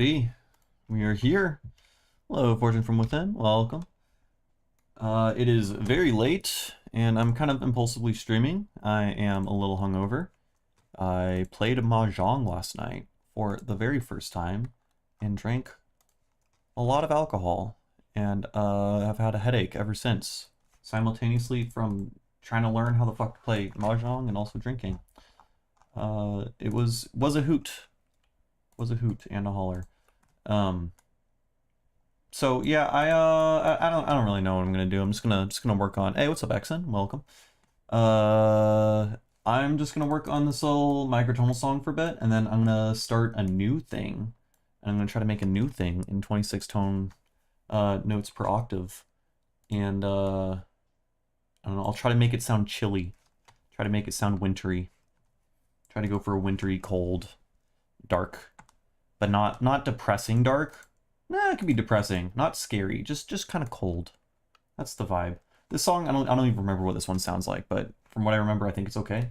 everybody. We are here. Hello, Fortune from Within. Welcome. It is very late, and I'm kind of impulsively streaming. I am a little hungover. I played Mahjong last night for the very first time and drank a lot of alcohol, and I've had a headache ever since, simultaneously from trying to learn how the fuck to play Mahjong and also drinking. It was a hoot. Was a hoot and a holler. So yeah, I don't really know what I'm gonna do. I'm just gonna work on. Hey, what's up, Exon? Welcome. I'm just gonna work on this little microtonal song for a bit, and then I'm gonna start a new thing. And I'm gonna try to make a new thing in 26 tone notes per octave, and I don't know. I'll try to make it sound chilly. Try to make it sound wintry. Try to go for a wintry, cold, dark. But not depressing dark. Nah, it can be depressing, not scary, just kind of cold. That's the vibe. This song, I don't even remember what this one sounds like, but from what I remember, I think it's okay.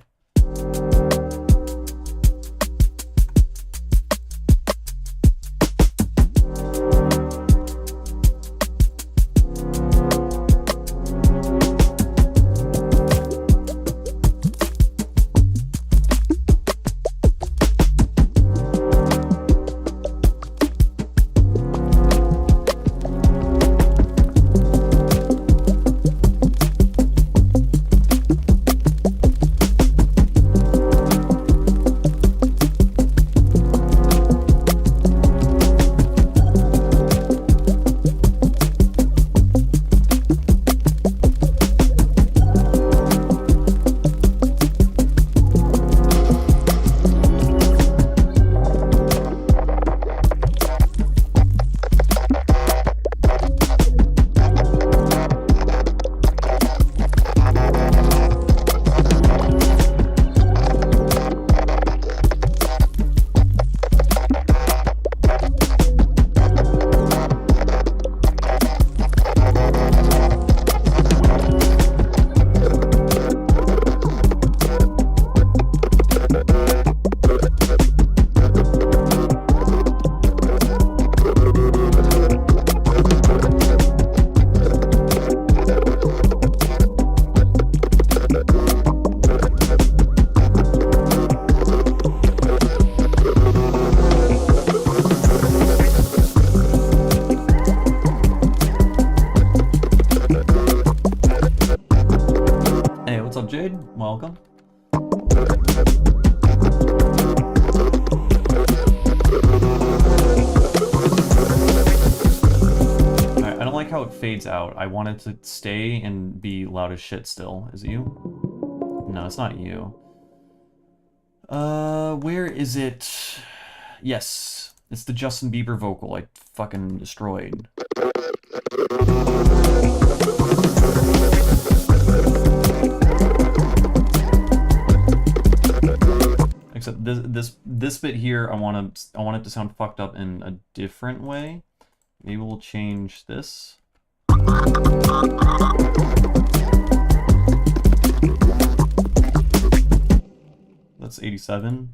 Welcome. I don't like how it fades out. I want it to stay and be loud as shit still. Is it you? No, it's not you. Where is it? Yes, it's the Justin Bieber vocal I fucking destroyed. Except this bit here, I want it to sound fucked up in a different way. Maybe we'll change this. That's 87.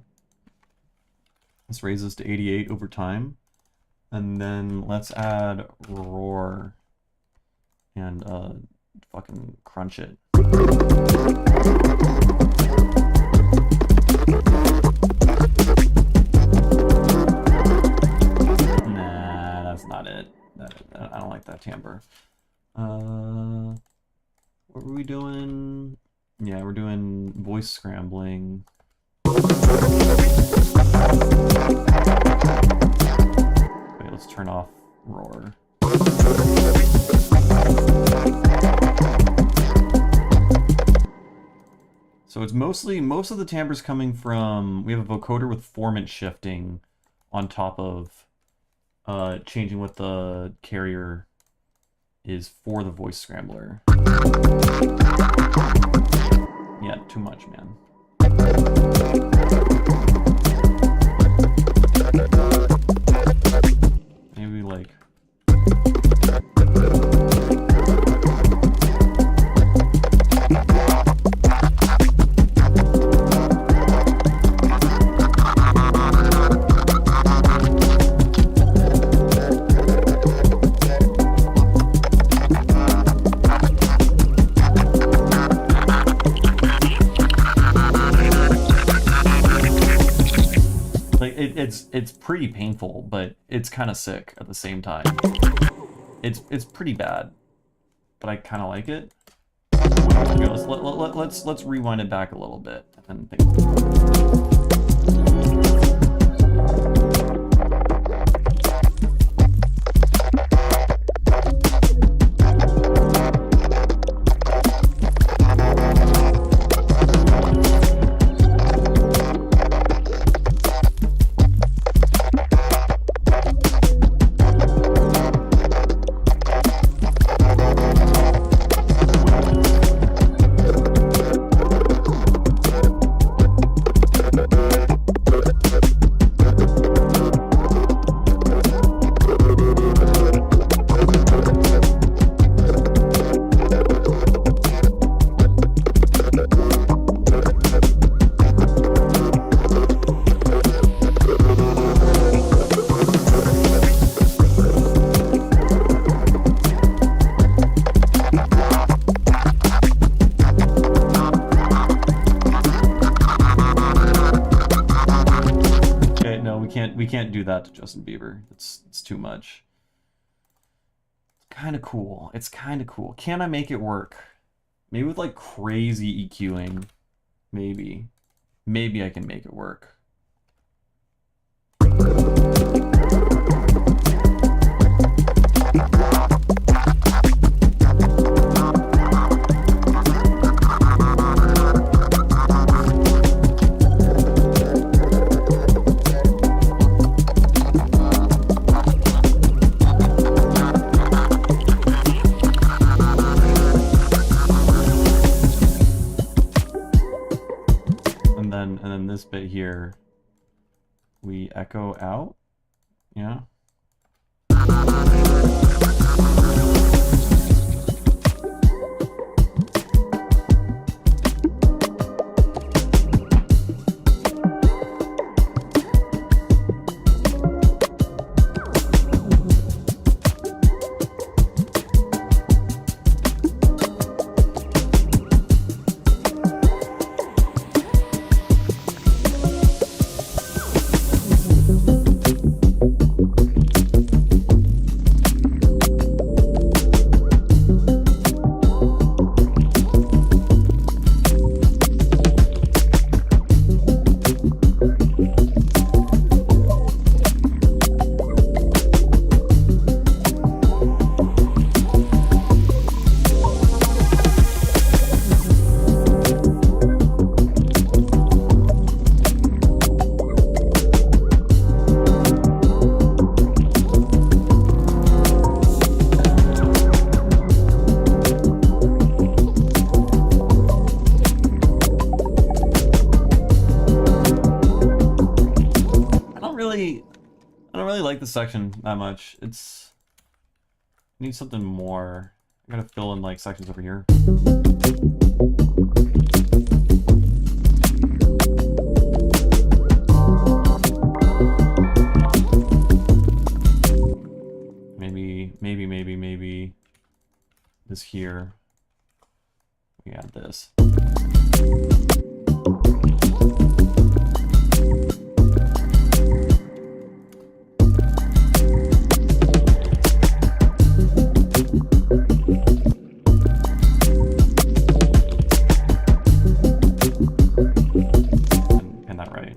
Let's raise this to 88 over time. And then let's add roar and fucking crunch it. Nah, that's not it. I don't like that timbre. What were we doing? Yeah, we're doing voice scrambling. Wait, let's turn off roar. So it's most of the timbre's coming from, we have a vocoder with formant shifting on top of changing what the carrier is for the voice scrambler. Yeah, too much, man. Maybe like... it's pretty painful, but it's kind of sick at the same time. It's pretty bad, but I kind of like it. Okay, let's rewind it back a little bit and think. We can't do that to Justin Bieber. It's too much. It's kind of cool. It's kind of cool. Can I make it work? Maybe with like crazy EQing. Maybe. Maybe I can make it work. And then this bit here, we echo out, yeah. I don't really like the section that much. I need something more. I gotta fill in like sections over here. Maybe this here. We add this. And that right.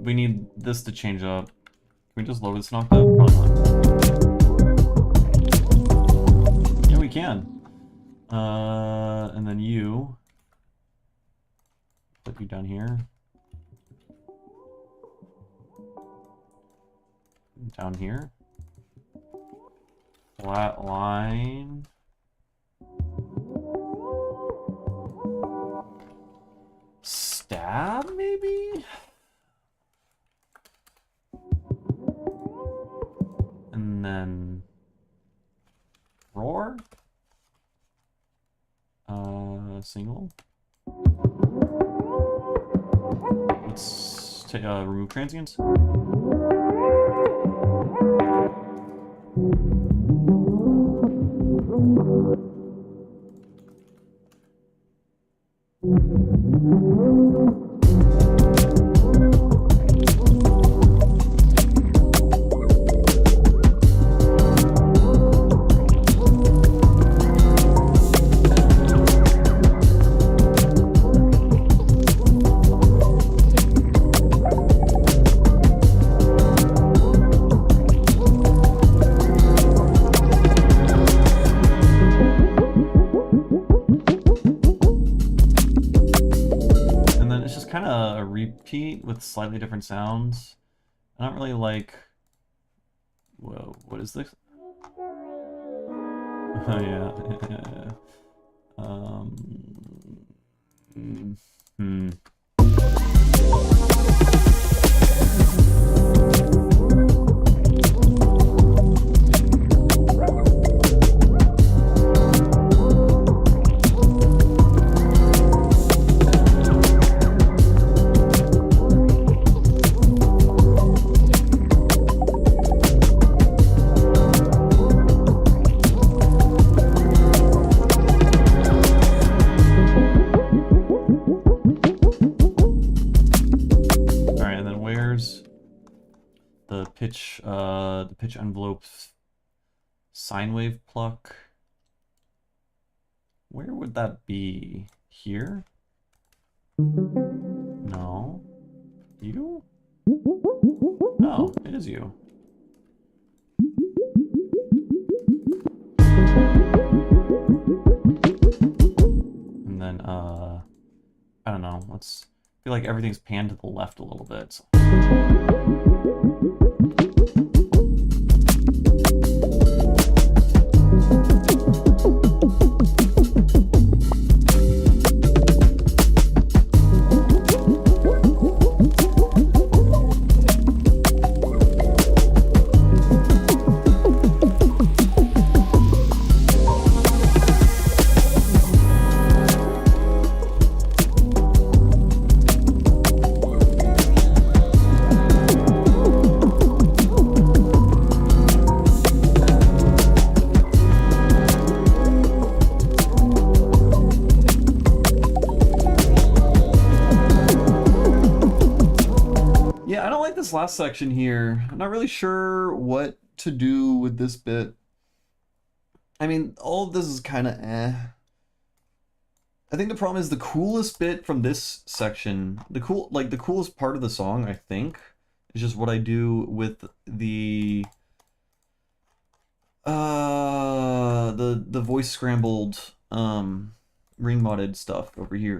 We need this to change up. Can we just lower this an octave? Probably not. Yeah, we can. And then you. Put you down here. Down here. Flat line. Stab, maybe? And then roar, single. let's take remove transients. With slightly different sounds. I don't really like... Whoa, what is this? Oh, yeah. The pitch envelope sine wave pluck. Where would that be? Here? No. You? No, it is you. And then, I don't know. Let's feel like everything's panned to the left a little bit. So. This last section here, I'm not really sure what to do with this bit. I mean, all of this is kind of eh. I think the problem is the coolest bit from this section, the coolest part of the song, I think, is just what I do with the voice scrambled ring modded stuff over here.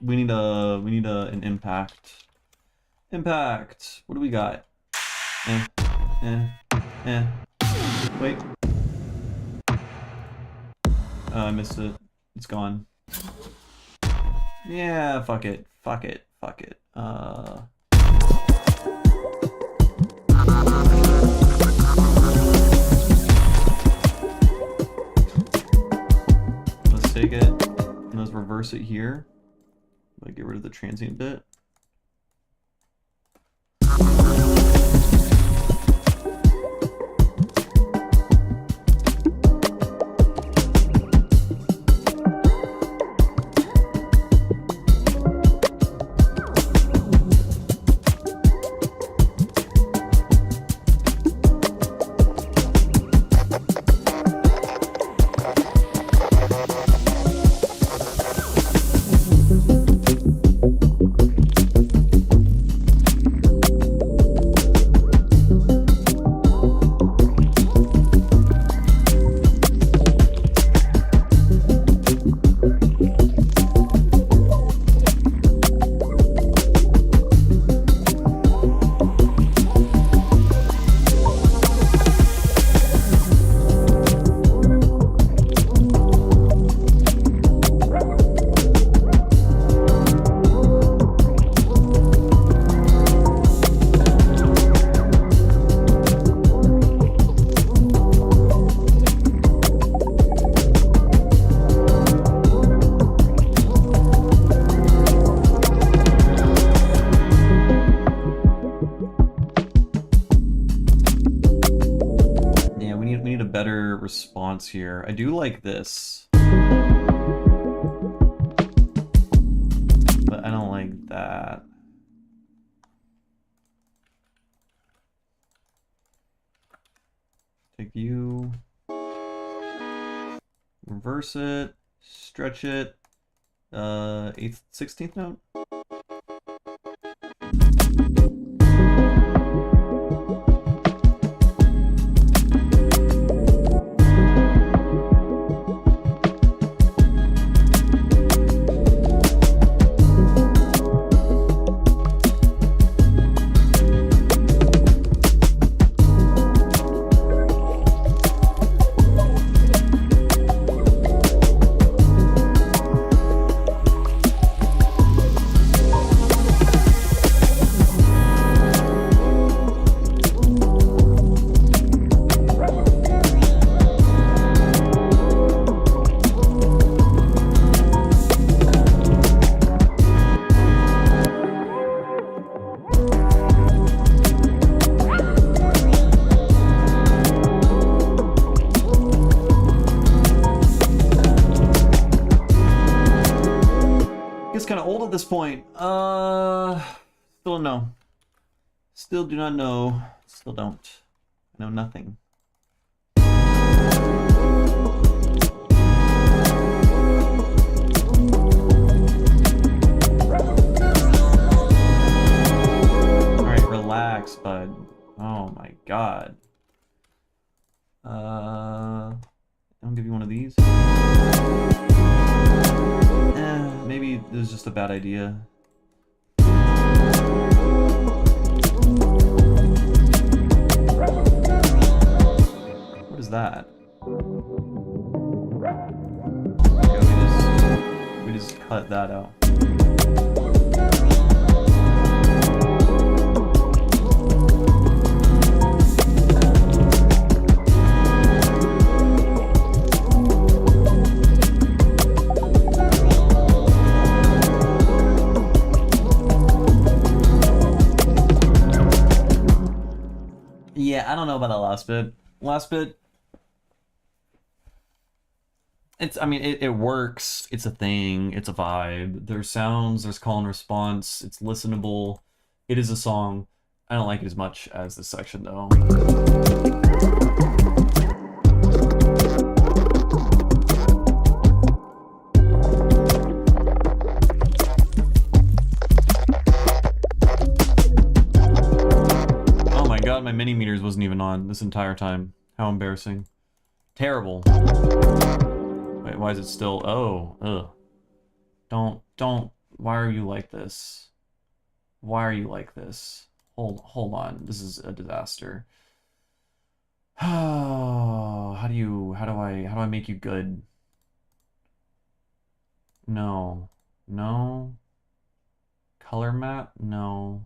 We need an impact. Impact. What do we got? Wait. I missed it. It's gone. Yeah, fuck it. Fuck it. Fuck it. Let's take it and let's reverse it here. Like get rid of the transient bit. Response here. I do like this, but I don't like that. Take view, reverse it, stretch it, 8th, 16th note. This point, still don't know. Still do not know. Still don't. I know nothing. Alright, relax, bud. Oh my god. I'll give you one of these. Maybe it was just a bad idea. What is that? Okay, we just cut that out. Yeah, I don't know about that last bit. Last bit, I mean, it works. It's a thing. It's a vibe. There's sounds, there's call and response. It's listenable. It is a song. I don't like it as much as this section, though. My mini meters wasn't even on this entire time. How embarrassing. Terrible. Wait, why is it still? Oh, ugh. Don't. Why are you like this? Why are you like this? Hold on. This is a disaster. How do I make you good? No. No. Color map? No.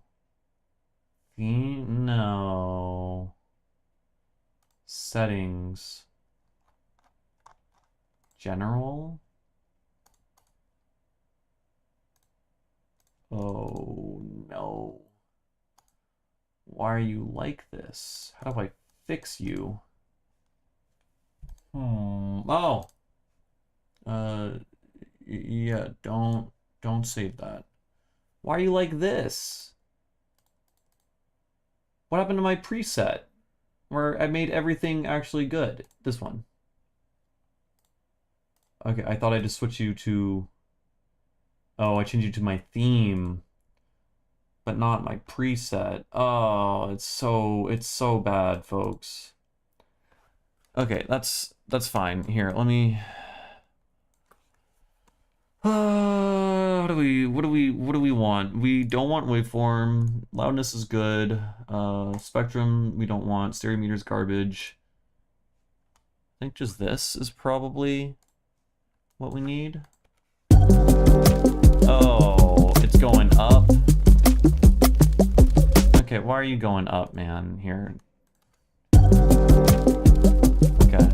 No. Settings. General. Oh no. Why are you like this? How do I fix you? Oh. Yeah, don't save that. Why are you like this? What happened to my preset? Where I made everything actually good. This one. Okay, I thought I just switched you to... Oh, I changed you to my theme. But not my preset. Oh, it's so bad, folks. Okay, that's fine. Here, let me... what do we want? We don't want waveform. Loudness is good. Spectrum we don't want. Stereo meter's garbage. I think just this is probably what we need. Oh, it's going up. Okay, why are you going up, man? Here. Okay.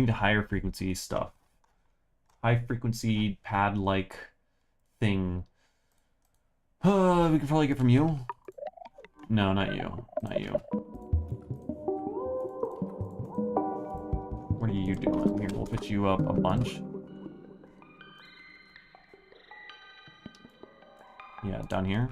Higher frequency stuff. High frequency pad-like thing. We could probably get from you. No, not you. Not you. What are you doing? Here, we'll put you up a bunch. Yeah, down here.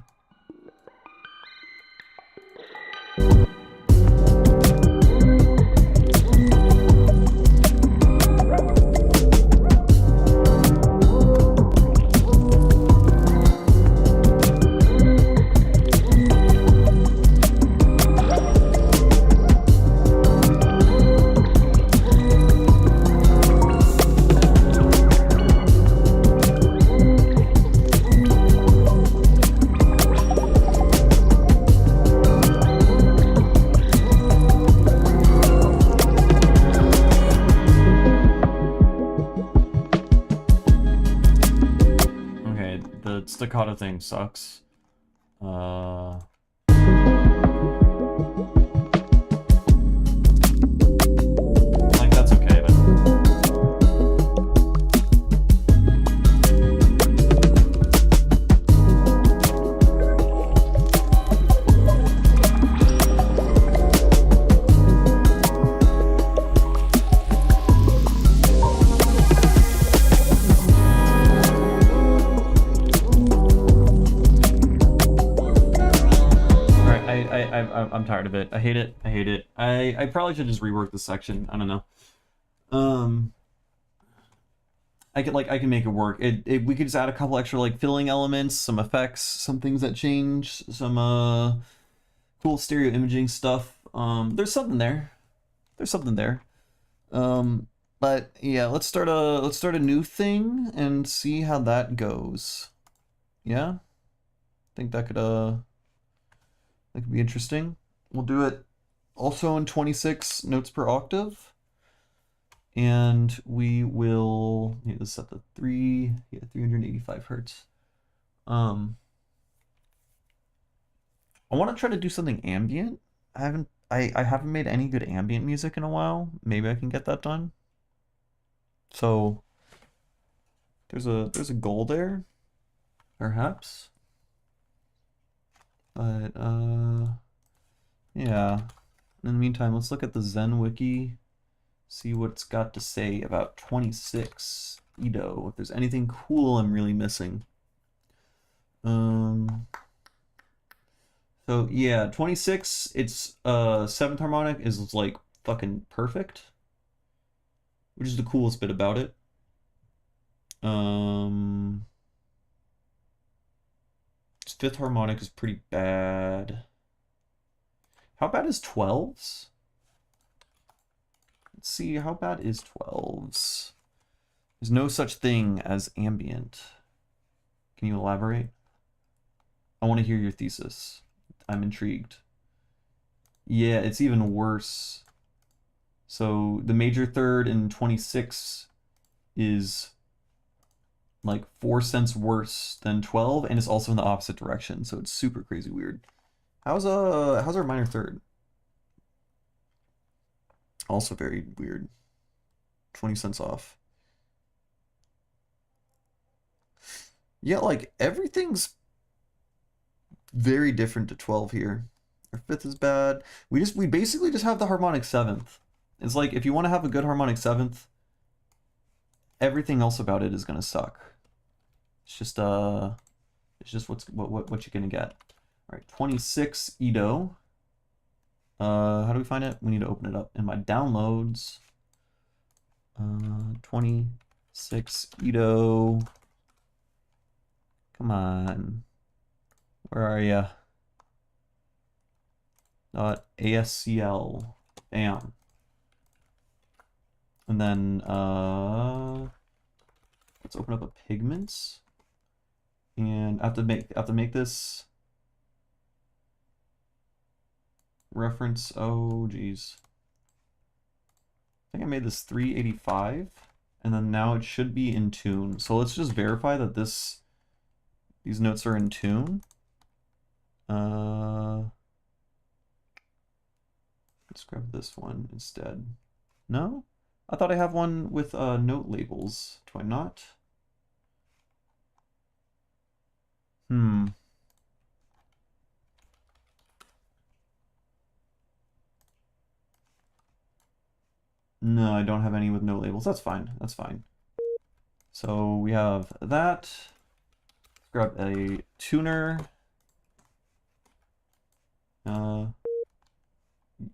staccato thing sucks. Like, that's okay, but... I'm tired of it. I hate it. I hate it. I probably should just rework this section. I don't know. I can make it work. We could just add a couple extra like filling elements, some effects, some things that change, some cool stereo imaging stuff. There's something there. There's something there. But yeah, let's start a new thing and see how that goes. Yeah? I think that could be interesting. We'll do it also in 26 notes per octave. And we will let's set the 385 hertz. I want to try to do something ambient. I haven't made any good ambient music in a while. Maybe I can get that done. So there's a goal there, perhaps. But yeah. In the meantime, let's look at the Zen wiki, see what it's got to say about 26 Edo. If there's anything cool I'm really missing. So yeah, 26, its 7th harmonic is like fucking perfect, which is the coolest bit about it. Its 5th harmonic is pretty bad. How bad is 12s? Let's see, how bad is 12s? There's no such thing as ambient. Can you elaborate? I want to hear your thesis. I'm intrigued. Yeah, it's even worse. So the major third in 26 is like 4 cents worse than 12, and it's also in the opposite direction, so it's super crazy weird. How's our minor third? Also very weird. 20 cents off. Yeah, like everything's very different to 12 here. Our 5th is bad. We basically just have the harmonic 7th. It's like if you want to have a good harmonic 7th, everything else about it is gonna suck. It's just what you're gonna get. All right, 26 Edo. How do we find it? We need to open it up in my downloads. 26 Edo. Come on. Where are ya? ASCL. Bam. And then let's open up a pigments. And I have to make this reference. Oh geez. I think I made this 385, and then now it should be in tune. So let's just verify that these notes are in tune. Let's grab this one instead. No? I thought I have one with note labels. Do I not? No, I don't have any with note labels. That's fine. That's fine. So we have that. Let's grab a tuner.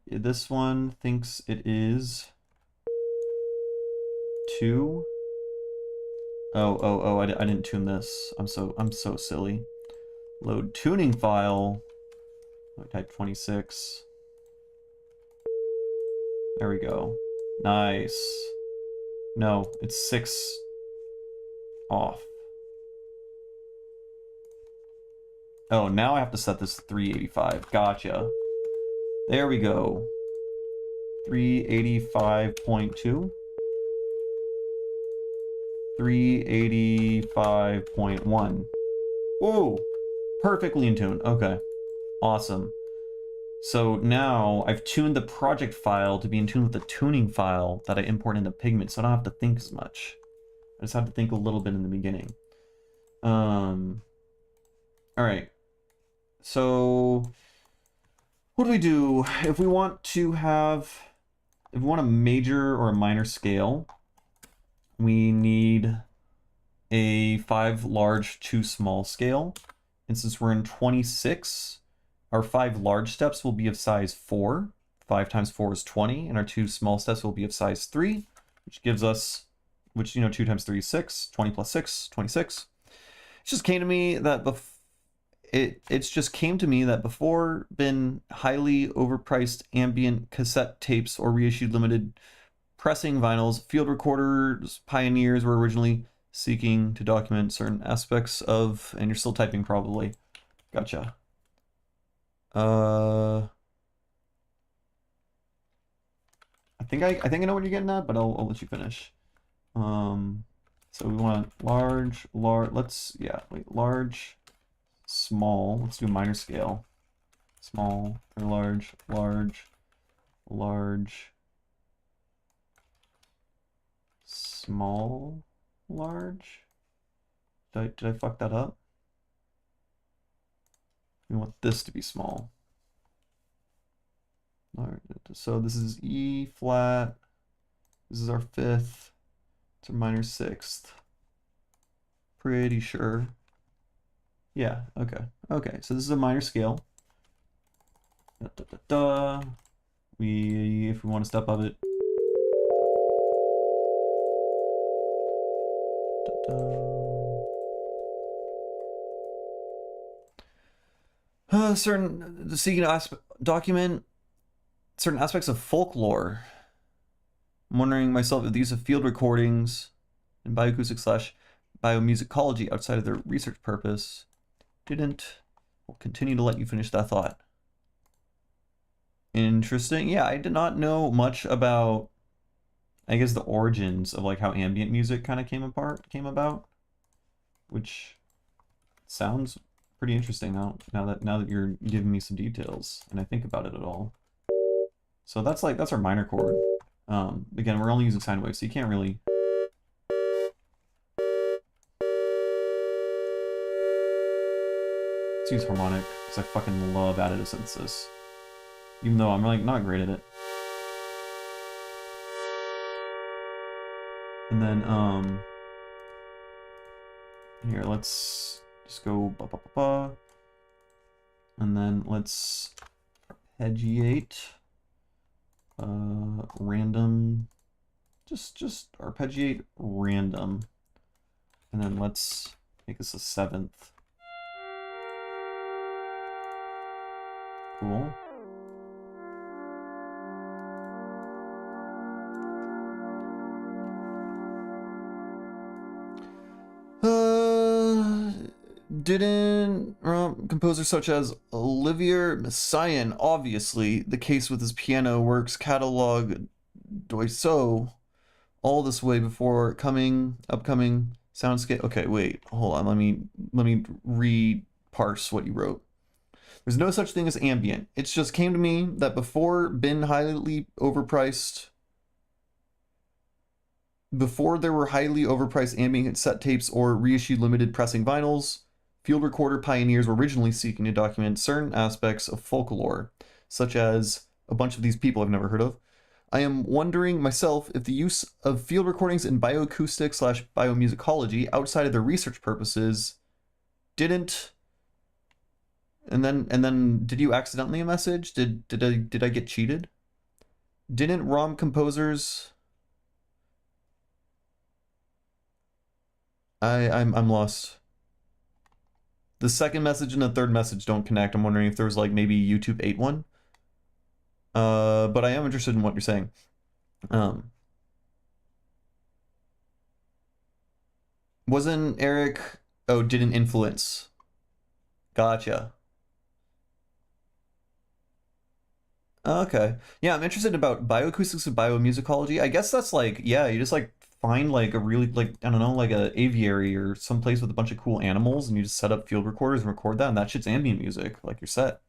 This one thinks it is 2. Oh, I didn't tune this. I'm so silly. Load tuning file. I type 26. There we go. Nice. No, it's 6 off. Oh, now I have to set this to 385. Gotcha. There we go. 385.2. 385.1. Oh, perfectly in tune. Okay, awesome. So now I've tuned the project file to be in tune with the tuning file that I import into Pigment, so I don't have to think as much. I just have to think a little bit in the beginning. All right. So what do we do if we want to a major or a minor scale? We need a 5 large, 2 small scale. And since we're in 26, our 5 large steps will be of size 4. 5 times 4 is 20, and our 2 small steps will be of size 3, which gives us, 2 times 3 is 6, 20 plus 6, 26. It just came to me that before been highly overpriced ambient cassette tapes or reissued limited pressing vinyls, field recorders pioneers were originally seeking to document certain aspects of, and you're still typing probably. Gotcha. I think I know what you're getting at, but I'll let you finish. So we want large, large, small. Let's do minor scale. Small or large, small, large. Did I fuck that up? We want this to be small. So this is E flat. This is our 5th. It's our minor 6th. Pretty sure. Yeah, okay. Okay, so this is a minor scale. If we want to step up it. Document certain aspects of folklore. I'm wondering myself if the use of field recordings and bioacoustic / biomusicology outside of their research purpose will continue to let you finish that thought. Interesting. Yeah, I did not know much about, I guess, the origins of like how ambient music kind of came about, which sounds pretty interesting now that you're giving me some details and I think about it at all. So that's our minor chord. Again, we're only using sine waves, so you can't really. Let's use harmonic because I fucking love additive synthesis, even though I'm like not great at it. And then here, let's just go ba ba ba ba, and then let's arpeggiate random, just arpeggiate random, and then let's make this a 7th. Cool. Didn't composers such as Olivier Messiaen, obviously the case with his piano works catalog Doiseau, all this way before upcoming soundscape. Okay, wait, hold on. Let me re-parse what you wrote. There's no such thing as ambient. It just came to me that before there were highly overpriced ambient cassette tapes or reissued limited pressing vinyls, field recorder pioneers were originally seeking to document certain aspects of folklore, such as a bunch of these people I've never heard of. I am wondering myself if the use of field recordings in bioacoustic / biomusicology outside of their research purposes didn't. And then did you accidentally message? Did I get cheated? Didn't ROM composers? I'm lost. The second message and the third message don't connect. I'm wondering if there was like maybe YouTube 8.1. But I am interested in what you're saying. Wasn't Eric? Oh, didn't influence. Gotcha. Okay. Yeah, I'm interested about bioacoustics and biomusicology. I guess that's like, yeah, you just like find like a really, like, I don't know, like a aviary or some place with a bunch of cool animals, and you just set up field recorders and record that, and that shit's ambient music, like you're set.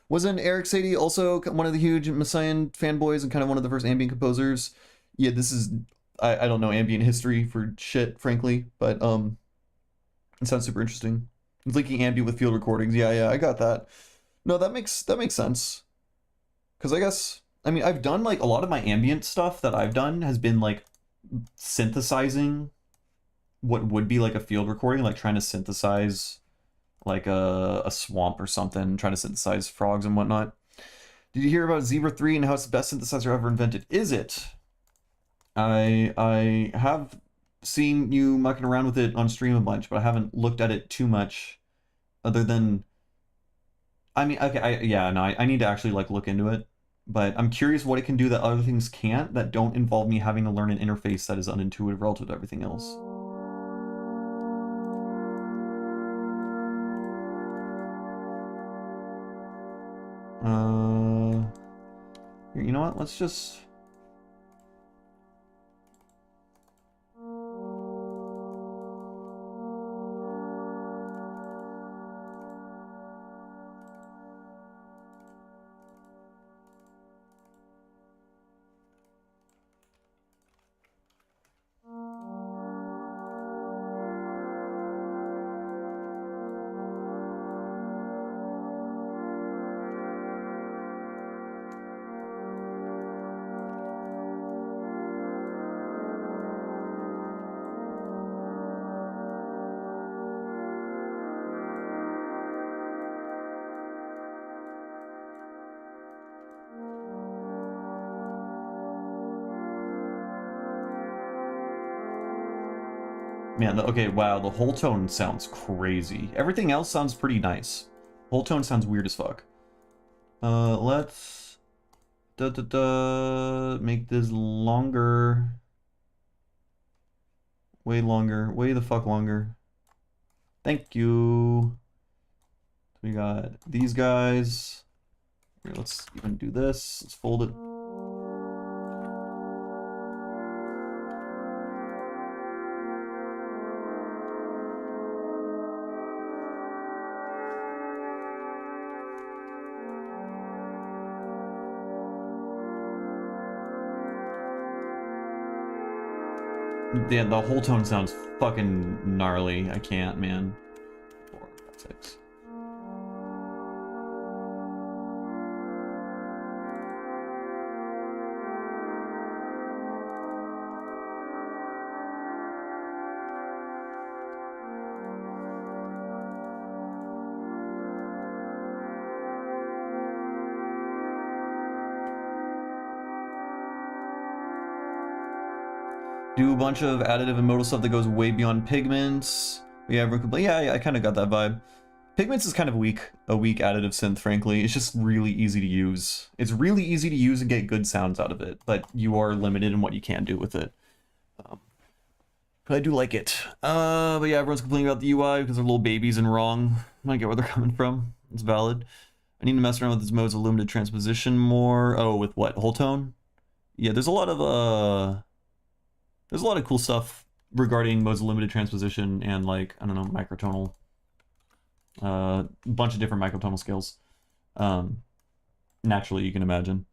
Wasn't Eric Satie also one of the huge Messiaen fanboys and kind of one of the first ambient composers? Yeah, this is, I don't know ambient history for shit, frankly, but it sounds super interesting. Linking ambient with field recordings, yeah, I got that. No, that makes sense. Because I guess, I mean, I've done like a lot of my ambient stuff that I've done has been like synthesizing what would be like a field recording, like trying to synthesize like a swamp or something, trying to synthesize frogs and whatnot. Did you hear about Zebra 3 and how it's the best synthesizer ever invented? Is it? I have seen you mucking around with it on stream a bunch, but I haven't looked at it too much other than, I mean, okay, yeah, no, I need to actually like look into it, but I'm curious what it can do that other things can't, that don't involve me having to learn an interface that is unintuitive relative to everything else. Here, you know what? Let's just... Man, okay, wow, the whole tone sounds crazy. Everything else sounds pretty nice. Whole tone sounds weird as fuck. Let's... make this longer. Way longer. Way the fuck longer. Thank you. We got these guys. Here, let's even do this. Let's fold it. Yeah, the whole tone sounds fucking gnarly. I can't, man. 4, 5, 6. Do a bunch of additive and modal stuff that goes way beyond pigments. Yeah, I kind of got that vibe. Pigments is kind of a weak additive synth, frankly. It's just really easy to use. It's really easy to use and get good sounds out of it, but you are limited in what you can do with it. But I do like it. But yeah, everyone's complaining about the UI because they're little babies and wrong. I get where they're coming from. It's valid. I need to mess around with this modes of limited transposition more. Oh, with what? Whole tone? Yeah, there's a lot of cool stuff regarding modes of limited transposition and, like, I don't know, microtonal. A bunch of different microtonal scales. Naturally, you can imagine.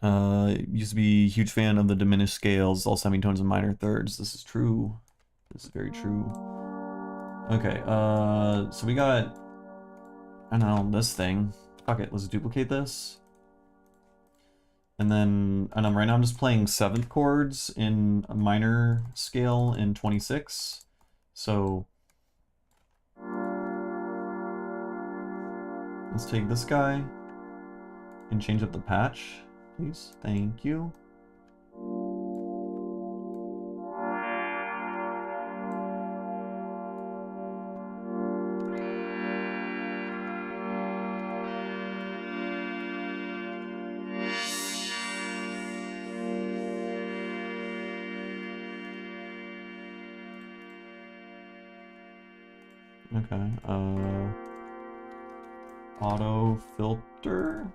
Used to be a huge fan of the diminished scales, all semitones and minor thirds. This is true. This is very true. Okay, so we got, I don't know, this thing. Fuck it, let's duplicate this. And then, right now I'm just playing 7th chords in a minor scale in 26. So let's take this guy and change up the patch, please. Thank you. Okay, auto filter.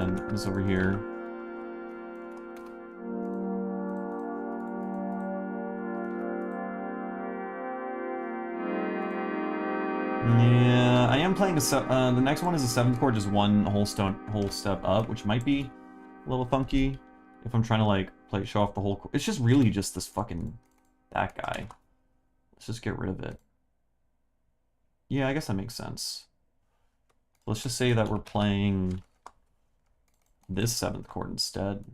then this over here. Yeah, I am playing the next one is a 7th chord, just one whole step up, which might be a little funky if I'm trying to like show off the whole chord. It's just really just this fucking that guy. Let's just get rid of it. Yeah, I guess that makes sense. Let's just say that we're playing this 7th chord instead.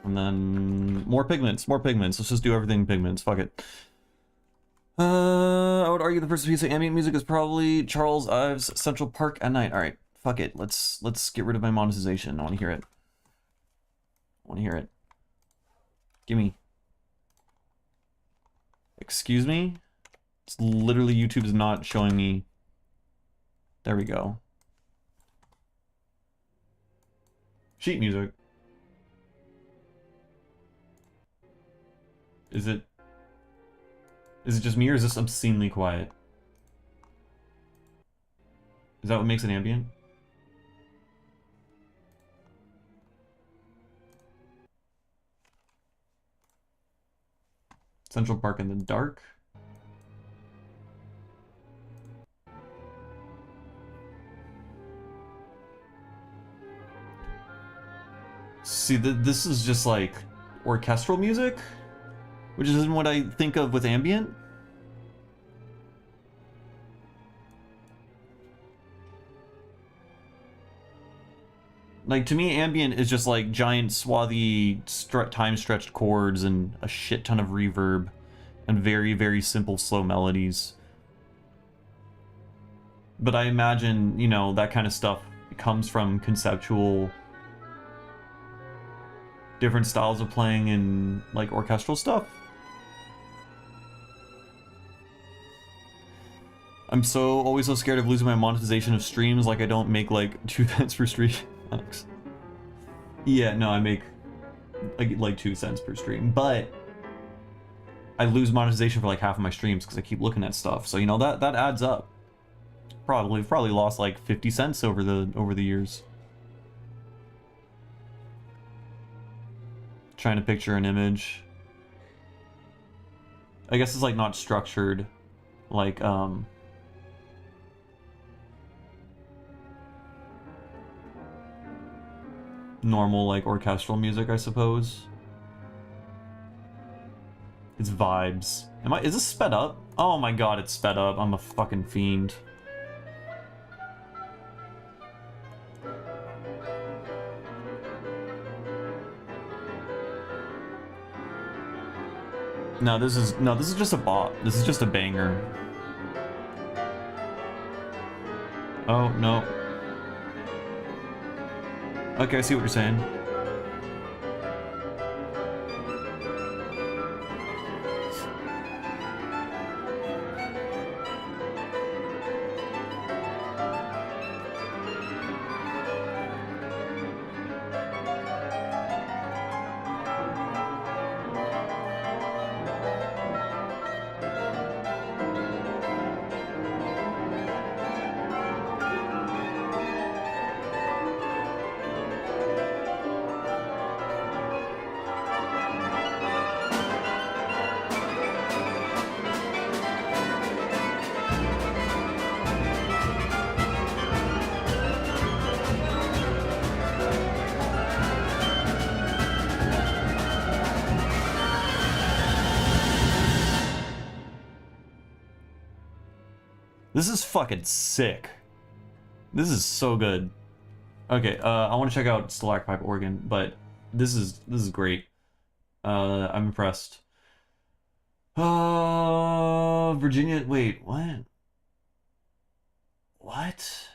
And then more pigments. Let's just do everything pigments. Fuck it. I would argue the first piece of ambient music is probably Charles Ives' Central Park at Night. All right, fuck it. Let's get rid of my monetization. I want to hear it. Gimme. Excuse me? It's literally YouTube's not showing me. There we go. Sheet music. Is it just me, or is this obscenely quiet? Is that what makes it ambient? Central Park in the dark? See, this is just like orchestral music? Which isn't what I think of with ambient. Like, to me, ambient is just like giant, swarthy, time-stretched chords and a shit ton of reverb and very, very simple, slow melodies. But I imagine, you know, that kind of stuff comes from conceptual different styles of playing and like orchestral stuff. I'm always so scared of losing my monetization of streams, like I don't make like 2 cents per stream. Yeah, no, I make like 2 cents per stream, but I lose monetization for like half of my streams because I keep looking at stuff. So you know that adds up. Probably lost like 50 cents over the years. Trying to picture an image. I guess it's like not structured, like normal like orchestral music, I suppose. It's vibes. Is this sped up? Oh my god, it's sped up. I'm a fucking fiend. No, this is just a bot. This is just a banger. Oh, no. Okay, I see what you're saying. This is fucking sick. This is so good. Okay, I want to check out Stalacpipe organ, but this is great. I'm impressed. Virginia, wait, what? What?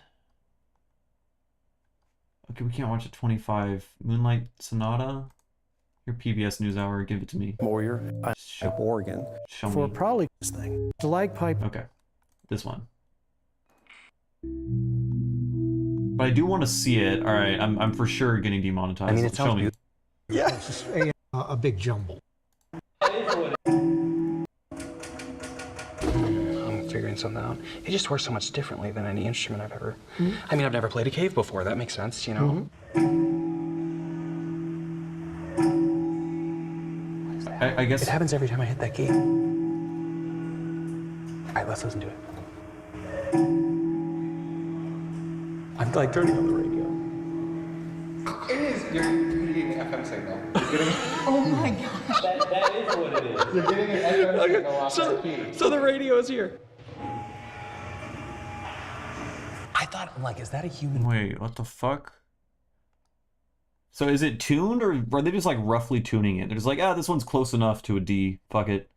Okay, we can't watch it. 25 Moonlight Sonata. Your PBS NewsHour, give it to me. Warrior, Oregon, for me. probably this thing. Pipe. Okay, this one. But I do want to see it. All right, I'm for sure getting demonetized. I mean, it sounds Show me. Yeah, it's just a big jumble. I'm figuring something out. It just works so much differently than any instrument I've ever. I mean, I've never played a cave before. That makes sense, you know. I guess it happens every time I hit that key. All right, let's listen to it. I'm like turning on the radio. It is. You're getting an FM signal. You're getting... Oh my gosh. That is what it is. You're getting an FM signal off the key. So the radio is here. I thought, I'm like, is that a human? Wait, what the fuck? So is it tuned, or are they just like roughly tuning it? They're just like, ah, this one's close enough to a D. Fuck it.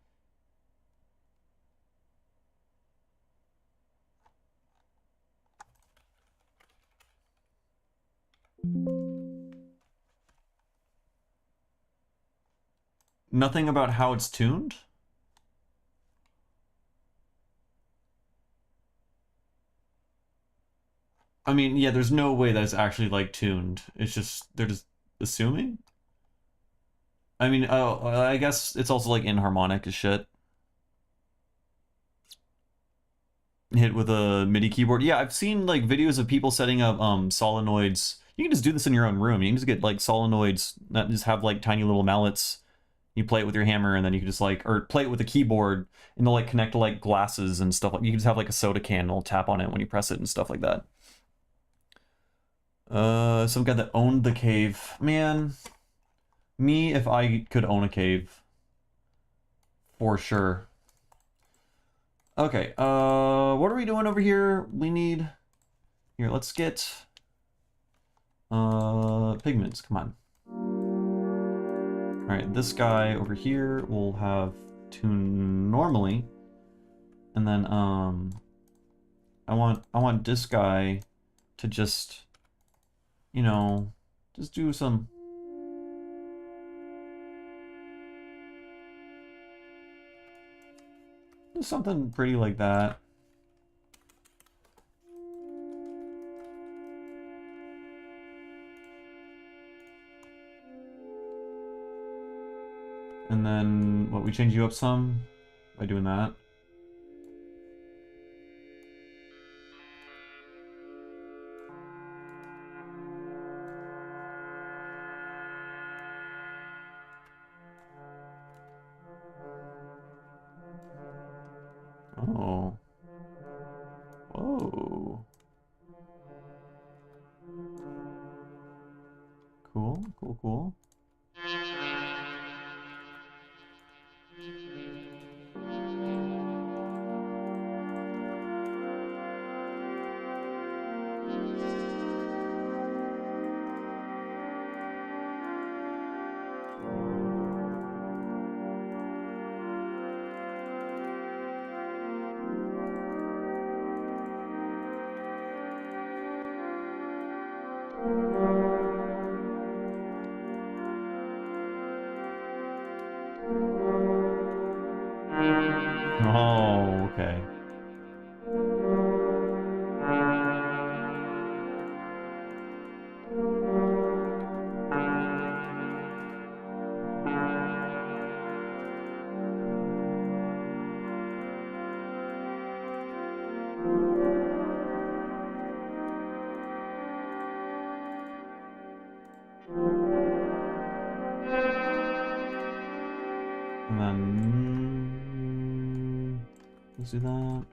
Nothing about how it's tuned? I mean, yeah, there's no way that it's actually, like, tuned. It's just, they're just assuming? I mean, I guess it's also, like, inharmonic as shit. Hit with a MIDI keyboard. Yeah, I've seen, like, videos of people setting up, solenoids. You can just do this in your own room. You can just get, like, solenoids that just have, like, tiny little mallets. You play it with your hammer, and then you can just, like, or play it with a keyboard, and they'll, like, connect to, like, glasses and stuff. Like, you can just have, like, a soda can, and it'll tap on it when you press it and stuff like that. Some guy that owned the cave. Man, me if I could own a cave. For sure. Okay, what are we doing over here? We need... Here, let's get... pigments, come on. Alright, this guy over here will have tune normally. And then, I want this guy to just... You know, just do some... Just something pretty like that. And then, what, we change you up some by doing that? Oh. Whoa. Cool, cool, cool. Oh, okay. And then let's do that.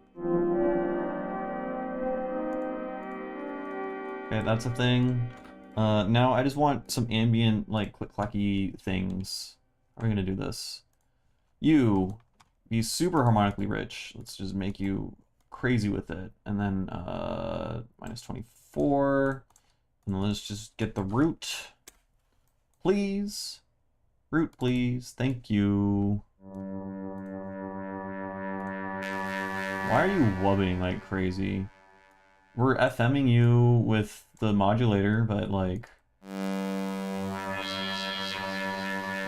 Okay, that's a thing. Now I just want some ambient, like, click-clacky things. How are we gonna do this? You be super harmonically rich. Let's just make you crazy with it. And then minus 24. And then let's just get the root. Please. Root, please. Thank you. Why are you wubbing like crazy? We're FMing you with the modulator, but like...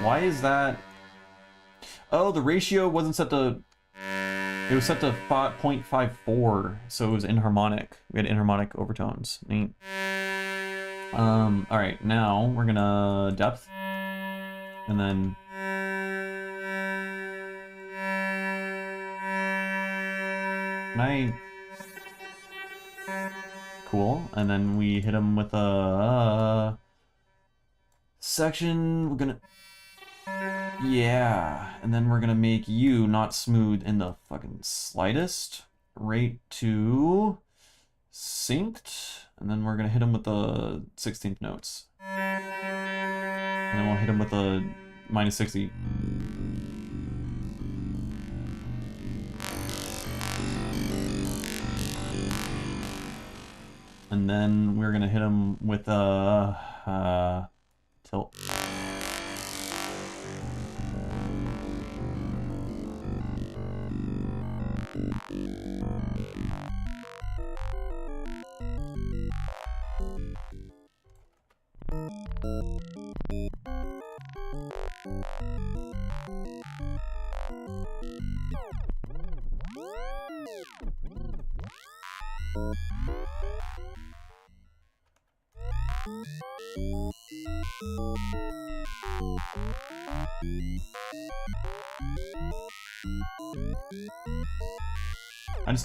Why is that? Oh, the ratio wasn't set to... It was set to 0.54, so it was inharmonic. We had inharmonic overtones. Neat. Alright, now we're gonna depth. And then... Can I... Cool. And then we hit him with a... section. We're gonna... Yeah. And then we're gonna make you not smooth in the fucking slightest. Rate to... synced. And then we're gonna hit him with the 16th notes. And then we'll hit him with a minus 60. And then we're gonna hit him with a tilt.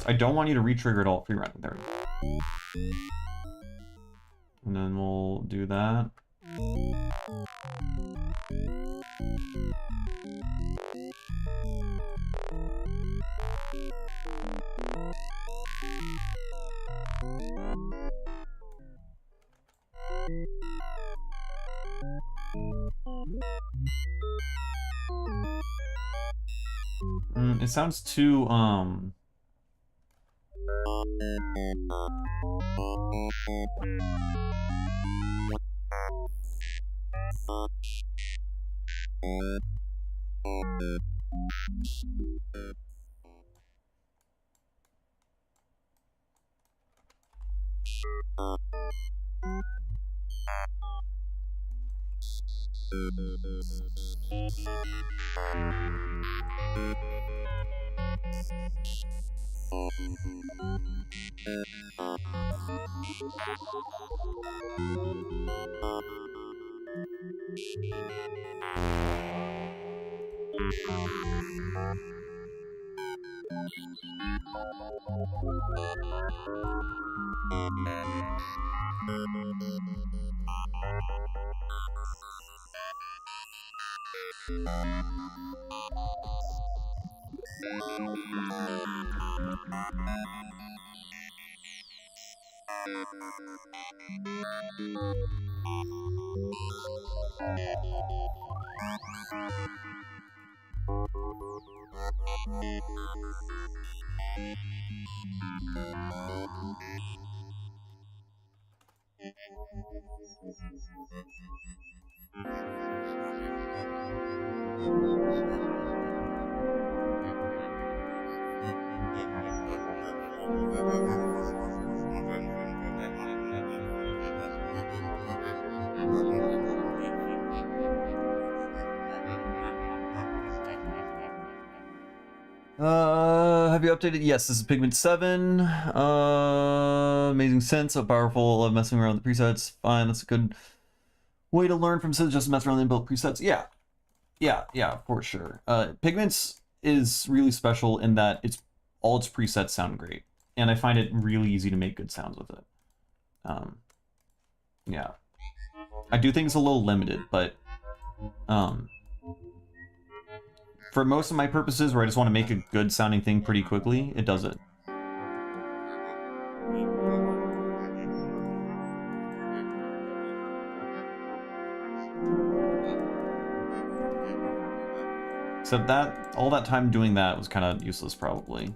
I don't want you to re-trigger it all free round. There we go. And then we'll do that. It sounds too, have you updated? Yes, this is Pigment 7. Amazing sense, so powerful. Love messing around with the presets. Fine, that's a good way to learn from synths, just mess around with inbuilt presets. Yeah, for sure. Pigments is really special in that all its presets sound great. And I find it really easy to make good sounds with it. Yeah. I do think it's a little limited, but for most of my purposes where I just want to make a good sounding thing pretty quickly, it does it. Except that, all that time doing that was kind of useless probably.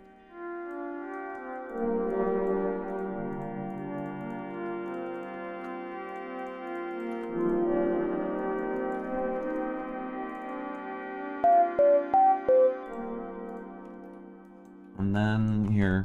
And then here,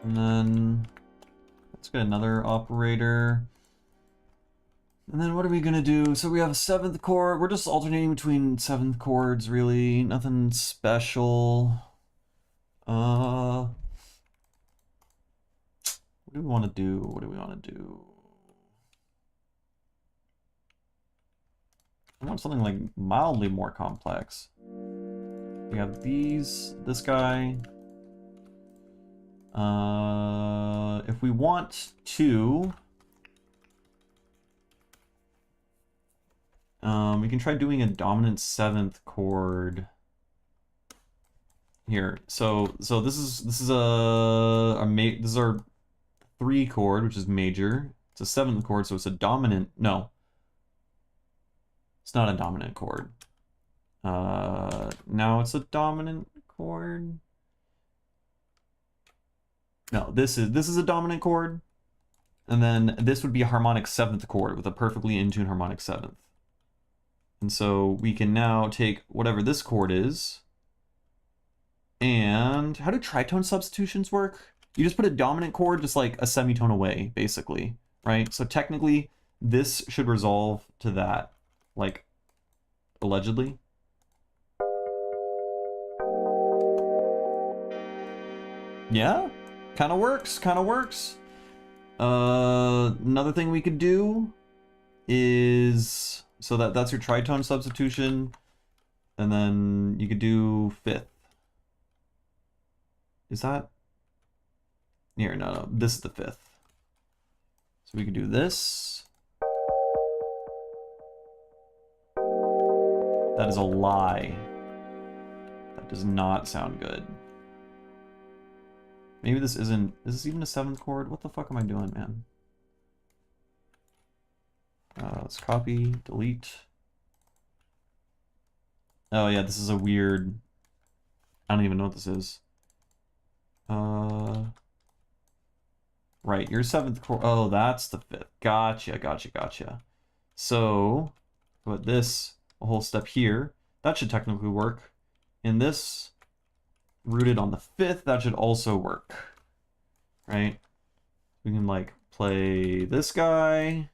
And then let's get another operator. And then what are we gonna do? So we have a 7th chord. We're just alternating between 7th chords, really. Nothing special. What do we want to do? What do we want to do? I want something like mildly more complex. We have this guy. If we want to, we can try doing a dominant 7th chord here. So this is this is our 3 chord, which is major. It's a 7th chord, so it's a dominant. No, it's not a dominant chord. Now it's a dominant chord. No, this is a dominant chord, and then this would be a harmonic 7th chord with a perfectly in tune harmonic 7th. And so we can now take whatever this chord is, and how do tritone substitutions work? You just put a dominant chord just like a semitone away, basically, right? So technically, this should resolve to that, like, allegedly. Yeah, kind of works, kind of works. Another thing we could do is, so that's your tritone substitution, and then you could do 5th. Is that? Here, no, this is the 5th. So we could do this. That is a lie. That does not sound good. Maybe this isn't, is this even a 7th chord? What the fuck am I doing, man? Let's copy, delete. Oh yeah, this is a weird, I don't even know what this is. Right, your 7th chord, oh, that's the 5th. Gotcha. So, put this a whole step here. That should technically work. In this, rooted on the 5th, that should also work. Right? We can, like, play this guy.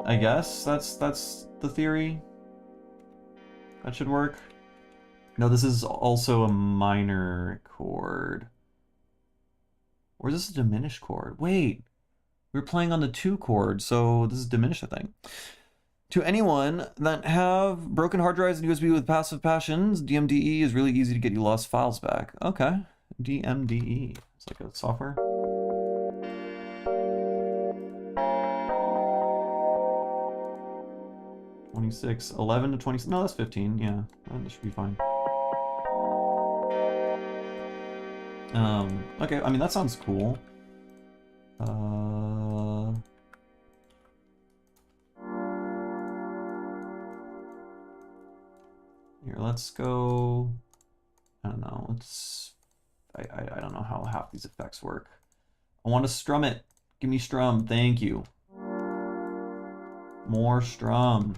I guess that's the theory. That should work. No, this is also a minor chord. Or is this a diminished chord? Wait, we're playing on the 2 chord, so this is diminished, I think. To anyone that have broken hard drives and USB with passive passions, DMDE is really easy to get you lost files back. Okay, DMDE. It's like a software. $26, 11 to 20. No, that's 15. Yeah, that should be fine. Okay, I mean, that sounds cool. Here, let's go. I don't know. Let's. I don't know how half these effects work. I want to strum it. Give me strum. Thank you. More strum.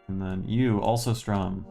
And then you also strum.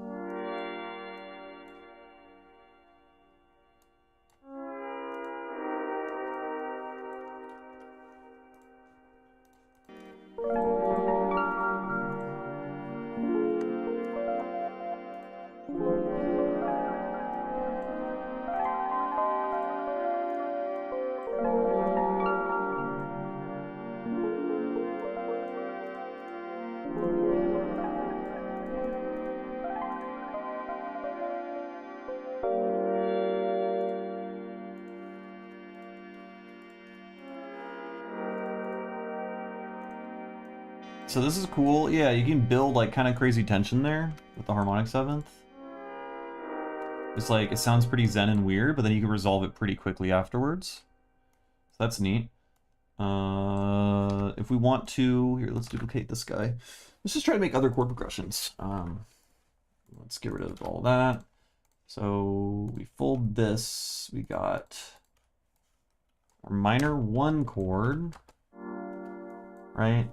So this is cool. Yeah, you can build like kind of crazy tension there with the harmonic seventh. It's like, it sounds pretty zen and weird, but then you can resolve it pretty quickly afterwards. So that's neat. If we want to, here, let's duplicate this guy. Let's just try to make other chord progressions. Let's get rid of all that. So we fold this, we got our minor 1 chord, right?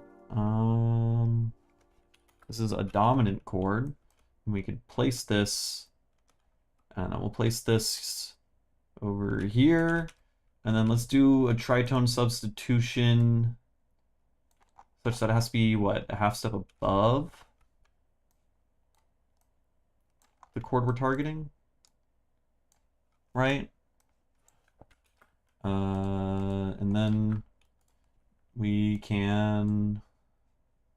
This is a dominant chord, and we could place this, and we'll place this over here, and then let's do a tritone substitution such that it has to be, what, a half step above the chord we're targeting, right? And then we can,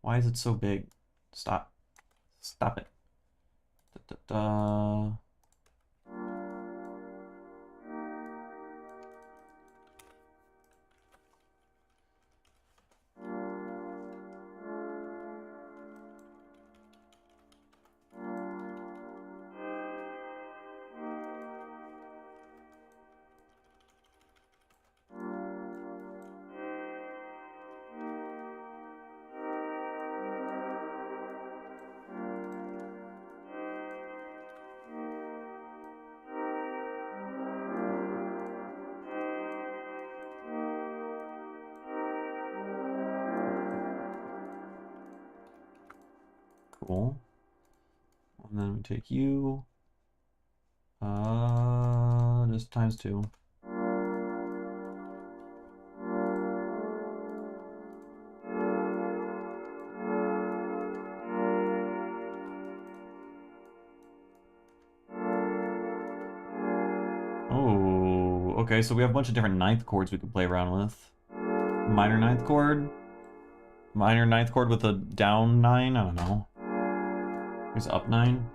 why is it so big? Stop it. Da, da, da. Cool. And then we take you, just times 2. Oh, okay, so we have a bunch of different ninth chords we could play around with. Minor ninth chord with a down 9, I don't know. Here's up 9.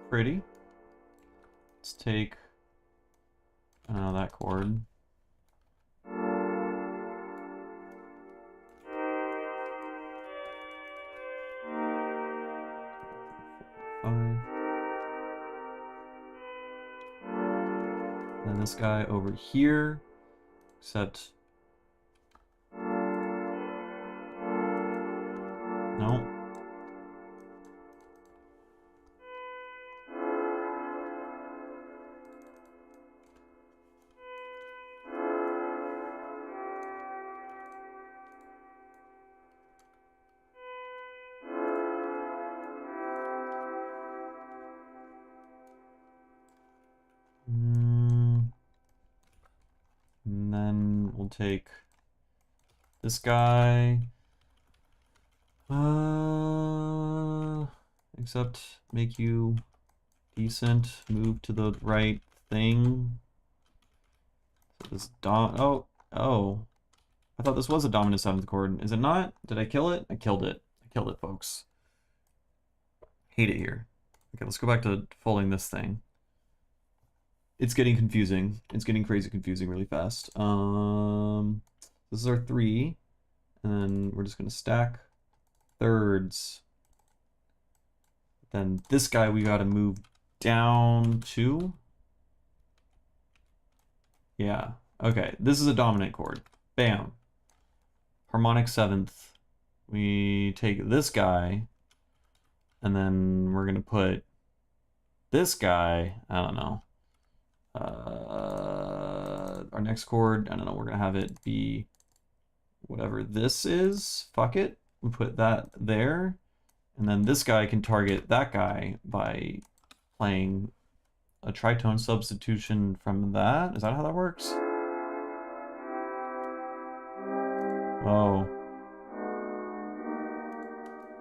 Pretty. Let's take that chord. then this guy over here, except... No. And then we'll take this guy. Except make you decent. Move to the right thing. So this oh. I thought this was a dominant 7th chord. Is it not? Did I kill it? I killed it. I killed it, folks. Hate it here. Okay, let's go back to folding this thing. It's getting confusing. It's getting crazy confusing really fast. This is our 3. And then we're just gonna stack thirds. Then this guy we gotta move down to. Yeah. Okay, this is a dominant chord. Bam. Harmonic 7th. We take this guy, and then we're gonna put this guy, I don't know. Our next chord, I don't know, we're gonna have it be whatever this is. Fuck it. We put that there. And then this guy can target that guy by playing a tritone substitution from that. Is that how that works? Oh.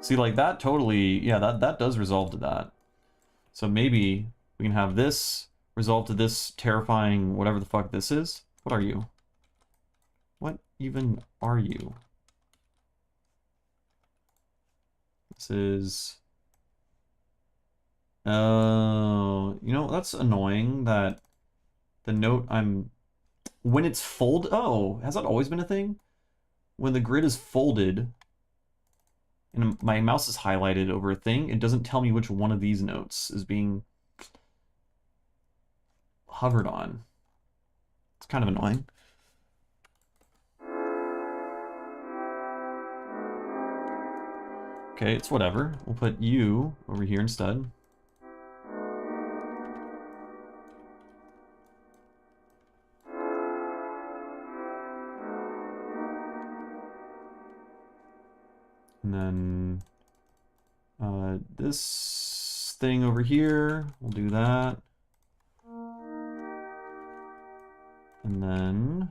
See, like that totally, yeah, that does resolve to that. So maybe we can have this resolve to this terrifying whatever the fuck this is. What are you? What even are you? This is... Oh, you know, that's annoying that the note I'm... When it's folded... Oh, has that always been a thing? When the grid is folded and my mouse is highlighted over a thing, it doesn't tell me which one of these notes is being hovered on. It's kind of annoying. Okay, it's whatever. We'll put you over here instead. And then this thing over here, we'll do that. And then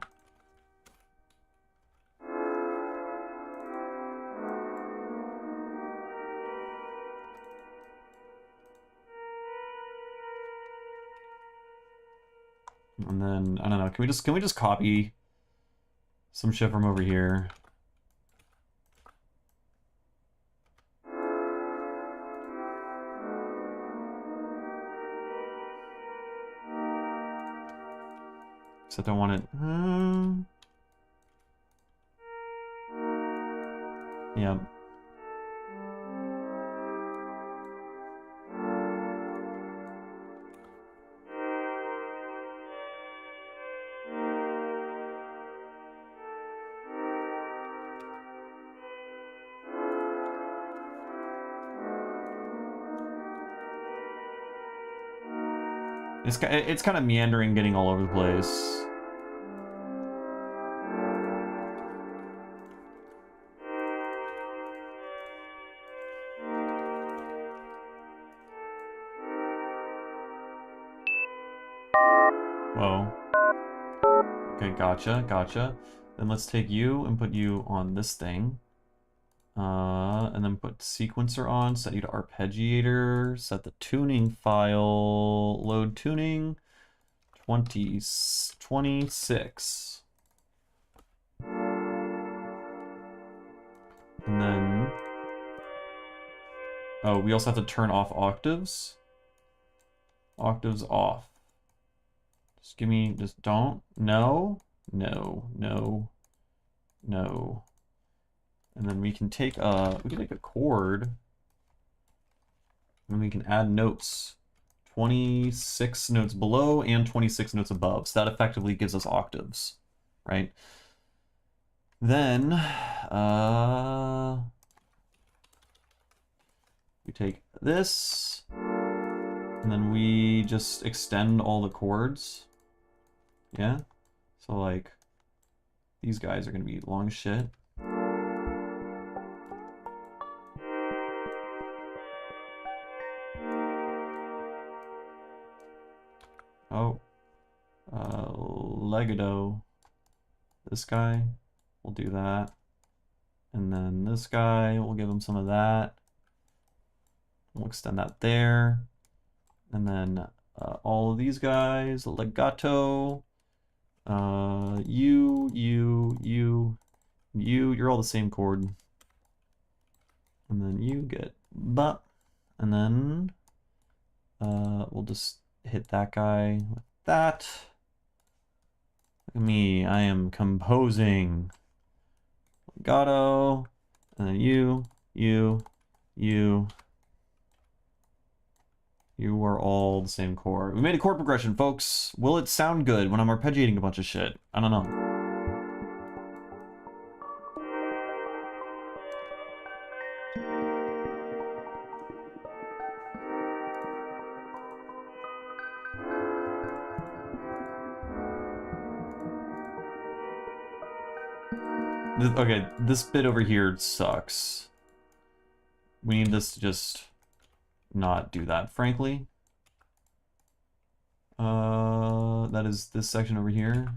I don't know, can we just copy some shit from over here? Except I want it. Yeah. It's kind of meandering, getting all over the place. Whoa. Okay, gotcha. Then let's take you and put you on this thing. And then put sequencer on, set you to arpeggiator, set the tuning file, load tuning, 26. And then, oh, we also have to turn off octaves. Octaves off. Just don't, no. And then we can take a chord, and we can add notes 26 notes below and 26 notes above. So that effectively gives us octaves, right? Then we take this, and then we just extend all the chords. Yeah? So like, these guys are gonna be long as shit. Oh, legato. This guy, we'll do that. And then this guy, we'll give him some of that. We'll extend that there. And then all of these guys, legato. You're all the same chord. And then you get but. And then we'll just hit that guy with that. Look at me, I am composing. Legato, and then you are all the same chord. We made a chord progression, folks. Will it sound good when I'm arpeggiating a bunch of shit? I don't know. Okay, this bit over here sucks. We need this to just not do that, frankly. That is this section over here.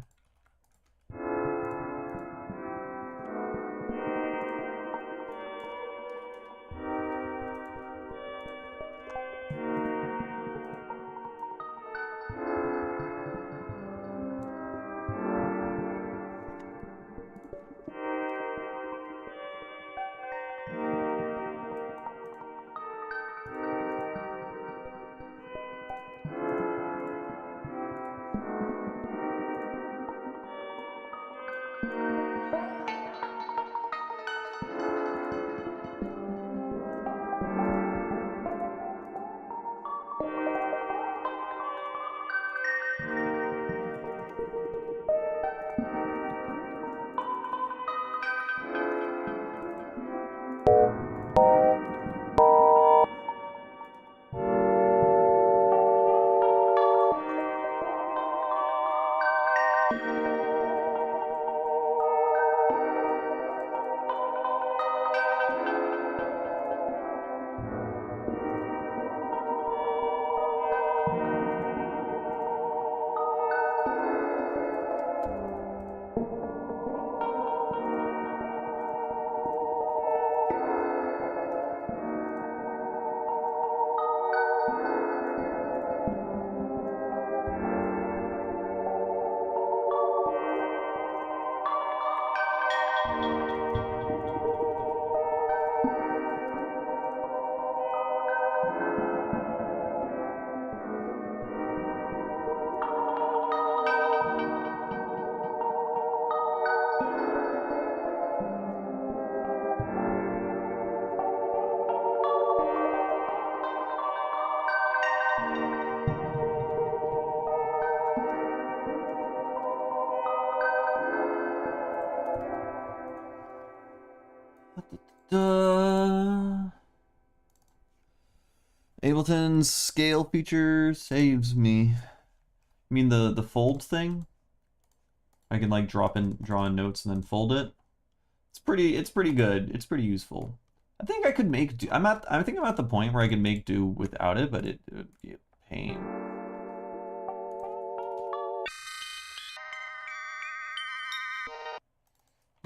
Ableton's scale feature saves me. I mean the fold thing? I can like draw in notes and then fold it. It's pretty good. It's pretty useful. I think I could make do. I think I'm at the point where I can make do without it, but it would be a pain.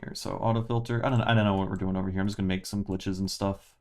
Here, so auto filter. I don't know what we're doing over here. I'm just gonna make some glitches and stuff.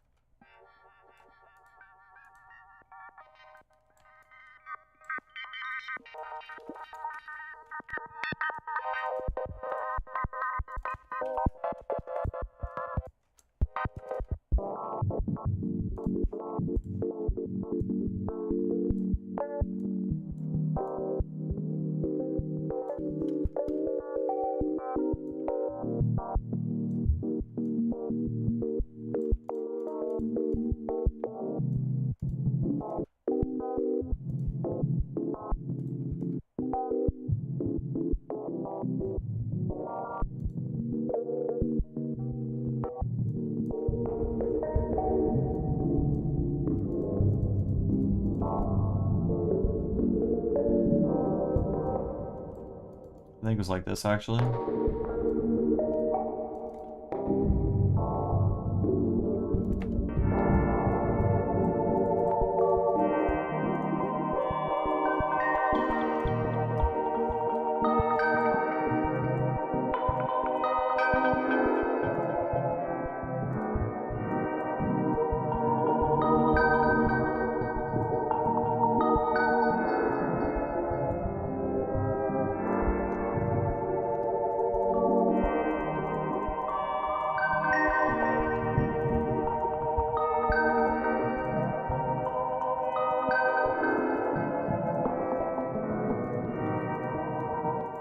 I think it was like this, actually.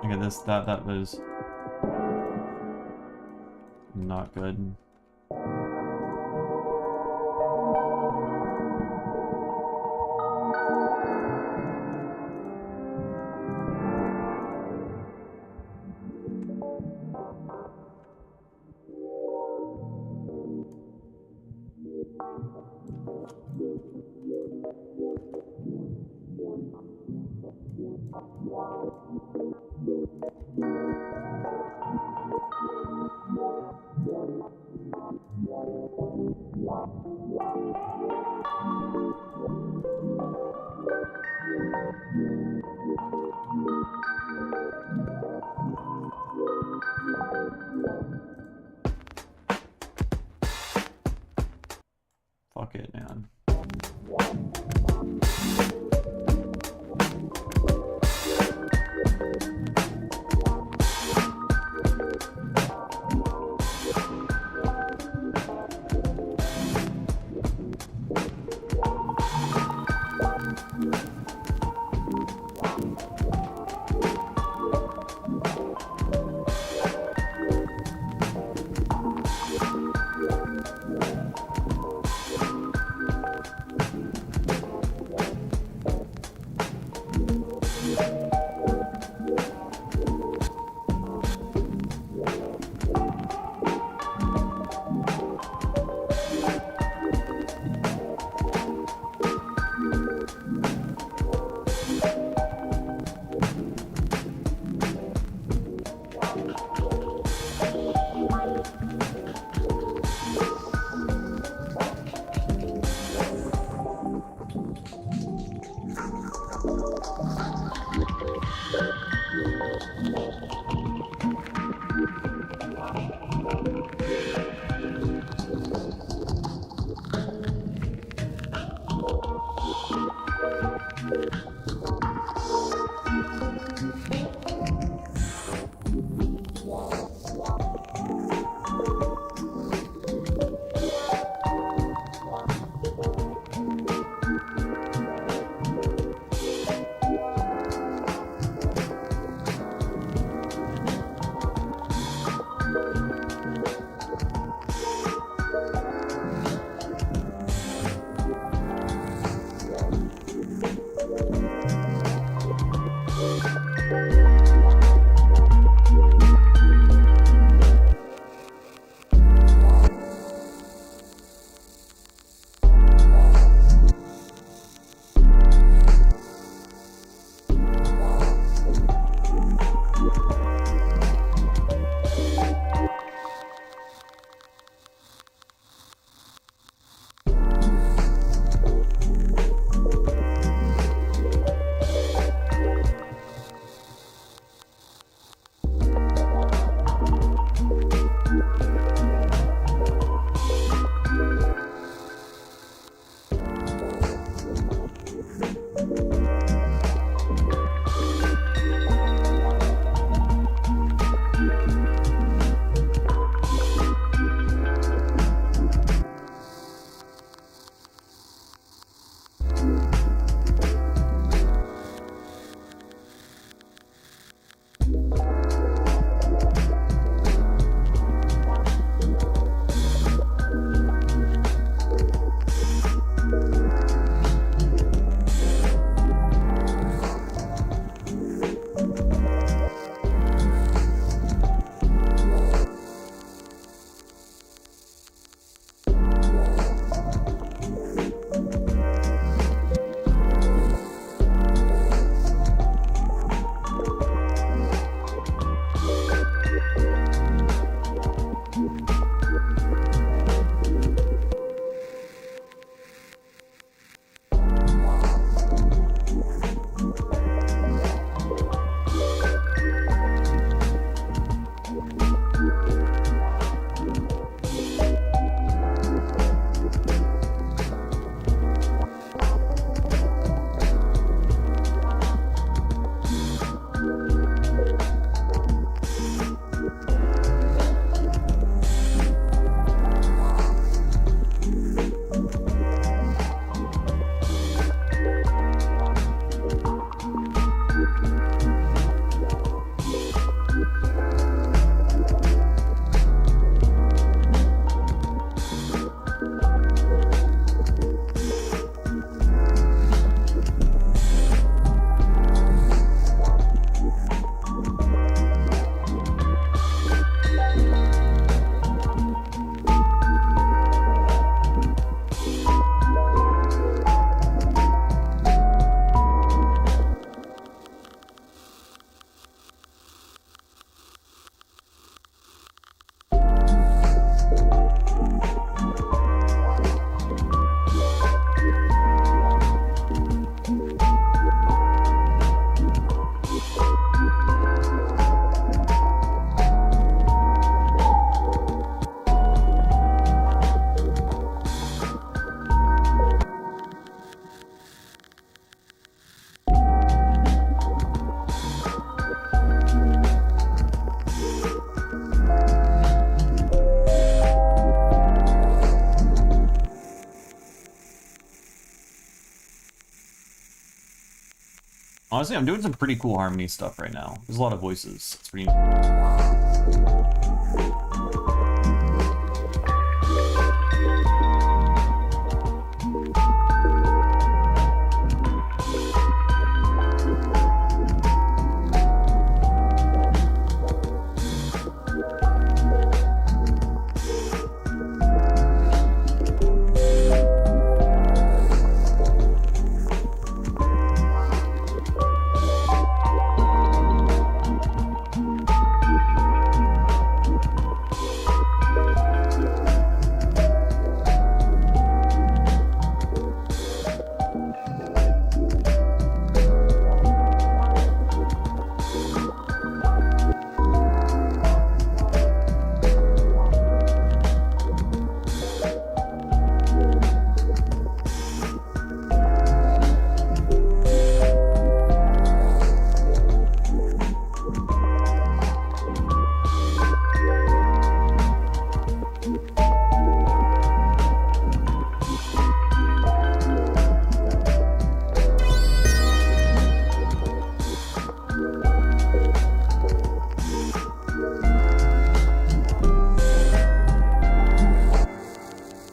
Okay, that was not good. Honestly, I'm doing some pretty cool harmony stuff right now. There's a lot of voices. It's pretty...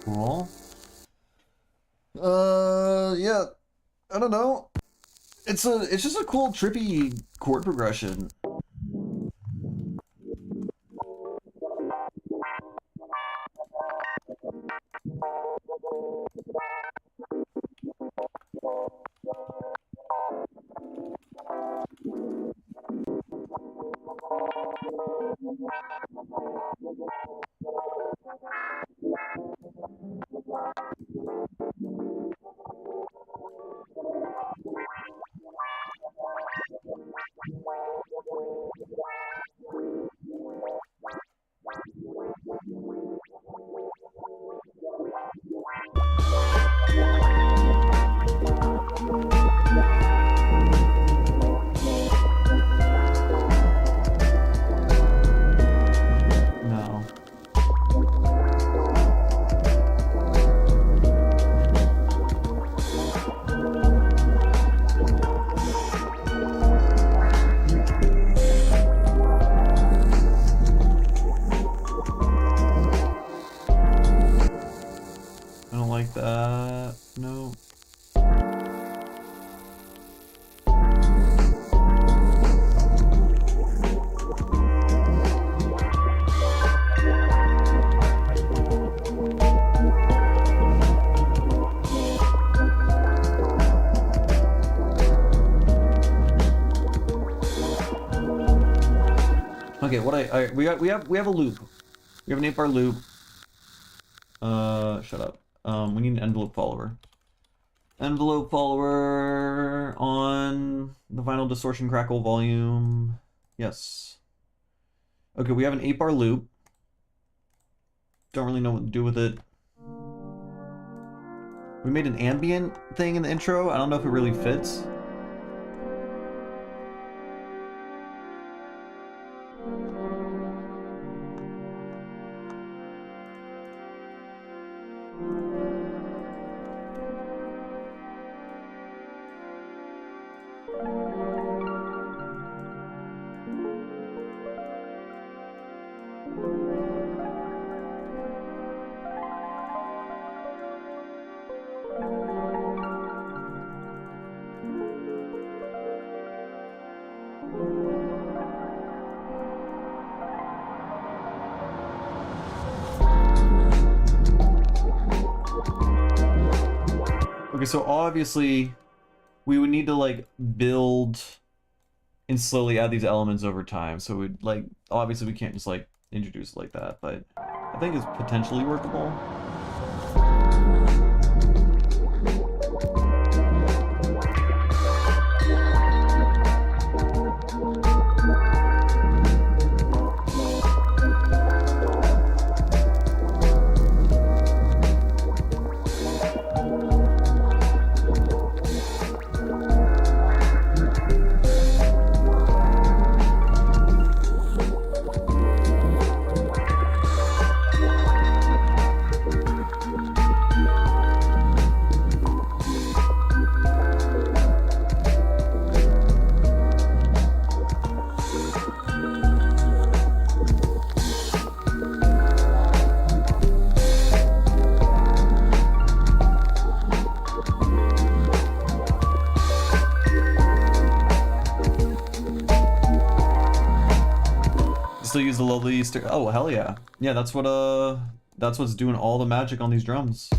Cool. Yeah. I don't know. It's just a cool, trippy chord progression. No. I don't like that. No. Okay, we have a loop. We have an 8-bar loop. Shut up. We need an envelope follower. Envelope follower on the final distortion crackle volume. Yes. Okay, we have an 8-bar loop. Don't really know what to do with it. We made an ambient thing in the intro. I don't know if it really fits. Okay, so obviously we would need to like build and slowly add these elements over time. So we'd like, obviously we can't just like introduce it like that, but I think it's potentially workable. still use the lovely oh, hell yeah. Yeah, that's what's doing all the magic on these drums.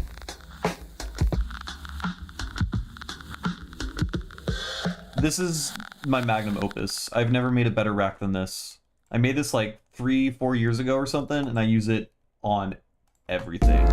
This is my magnum opus. I've never made a better rack than this. I made this like 3-4 years ago or something, and I use it on everything.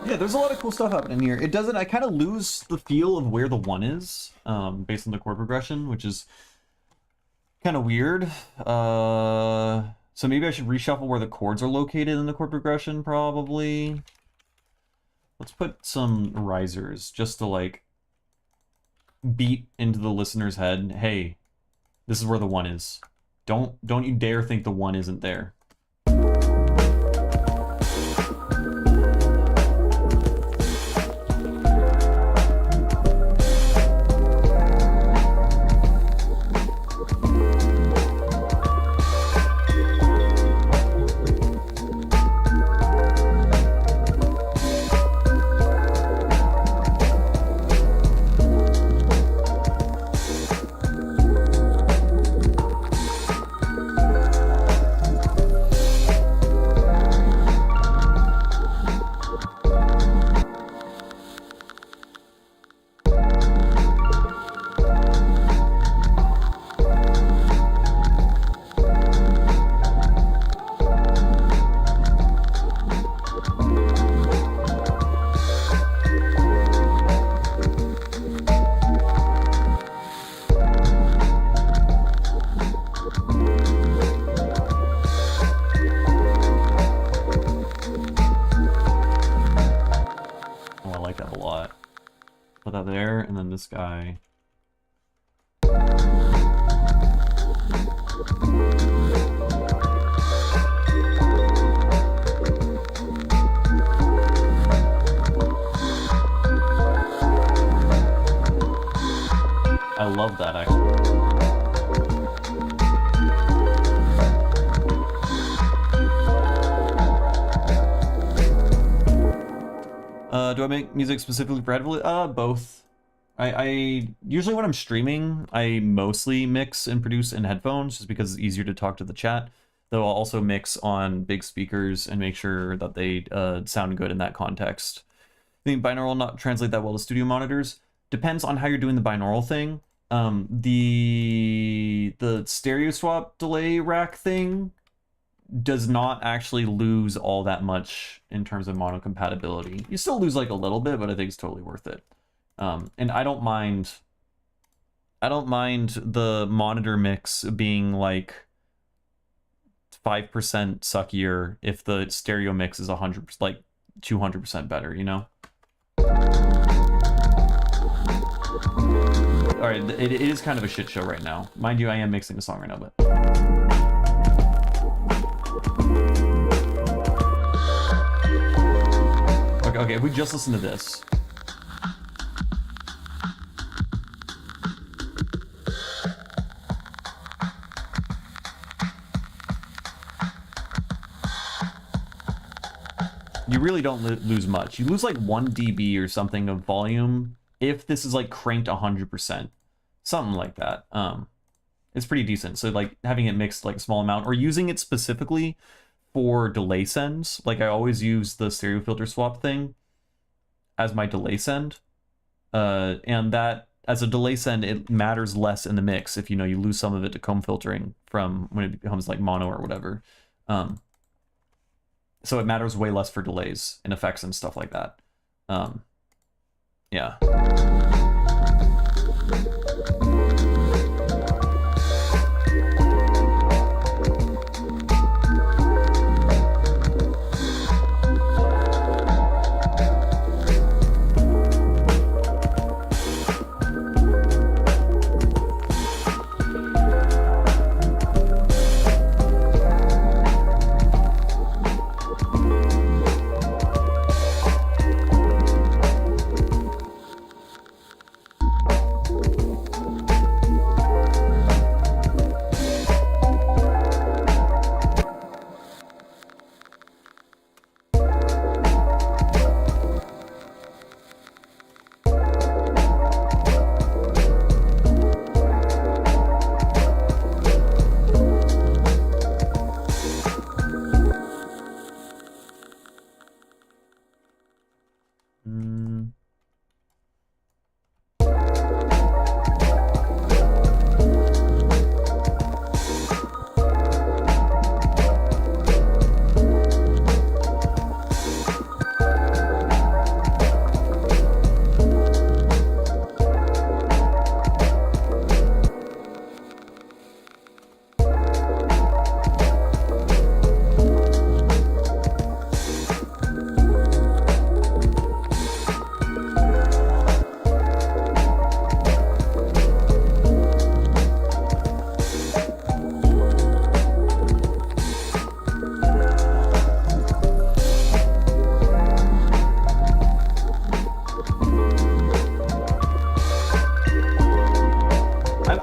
Yeah. There's a lot of cool stuff happening here. It doesn't, I kind of lose the feel of where the one is, based on the chord progression, which is kind of weird. So maybe I should reshuffle where the chords are located in the chord progression, probably. Let's put some risers just to like beat into the listener's head. Hey, this is where the one is. Don't you dare think the one isn't there. This guy. I love that actually. Do I make music specifically for headphones? Both. I usually when I'm streaming, I mostly mix and produce in headphones just because it's easier to talk to the chat. Though I'll also mix on big speakers and make sure that they sound good in that context. I think binaural not translate that well to studio monitors. Depends on how you're doing the binaural thing. The stereo swap delay rack thing does not actually lose all that much in terms of mono compatibility. You still lose like a little bit, but I think it's totally worth it. And I don't mind the monitor mix being like 5% suckier if the stereo mix is 100%, like 200% better, you know? All right, it is kind of a shit show right now. Mind you, I am mixing a song right now, but... Okay, if we just listen to this. You really don't lose much. You lose like 1 dB or something of volume if this is like cranked 100%. Something like that. It's pretty decent. So like having it mixed like a small amount or using it specifically for delay sends. Like I always use the stereo filter swap thing as my delay send. And that as a delay send, it matters less in the mix if you know you lose some of it to comb filtering from when it becomes like mono or whatever. So it matters way less for delays and effects and stuff like that. Yeah.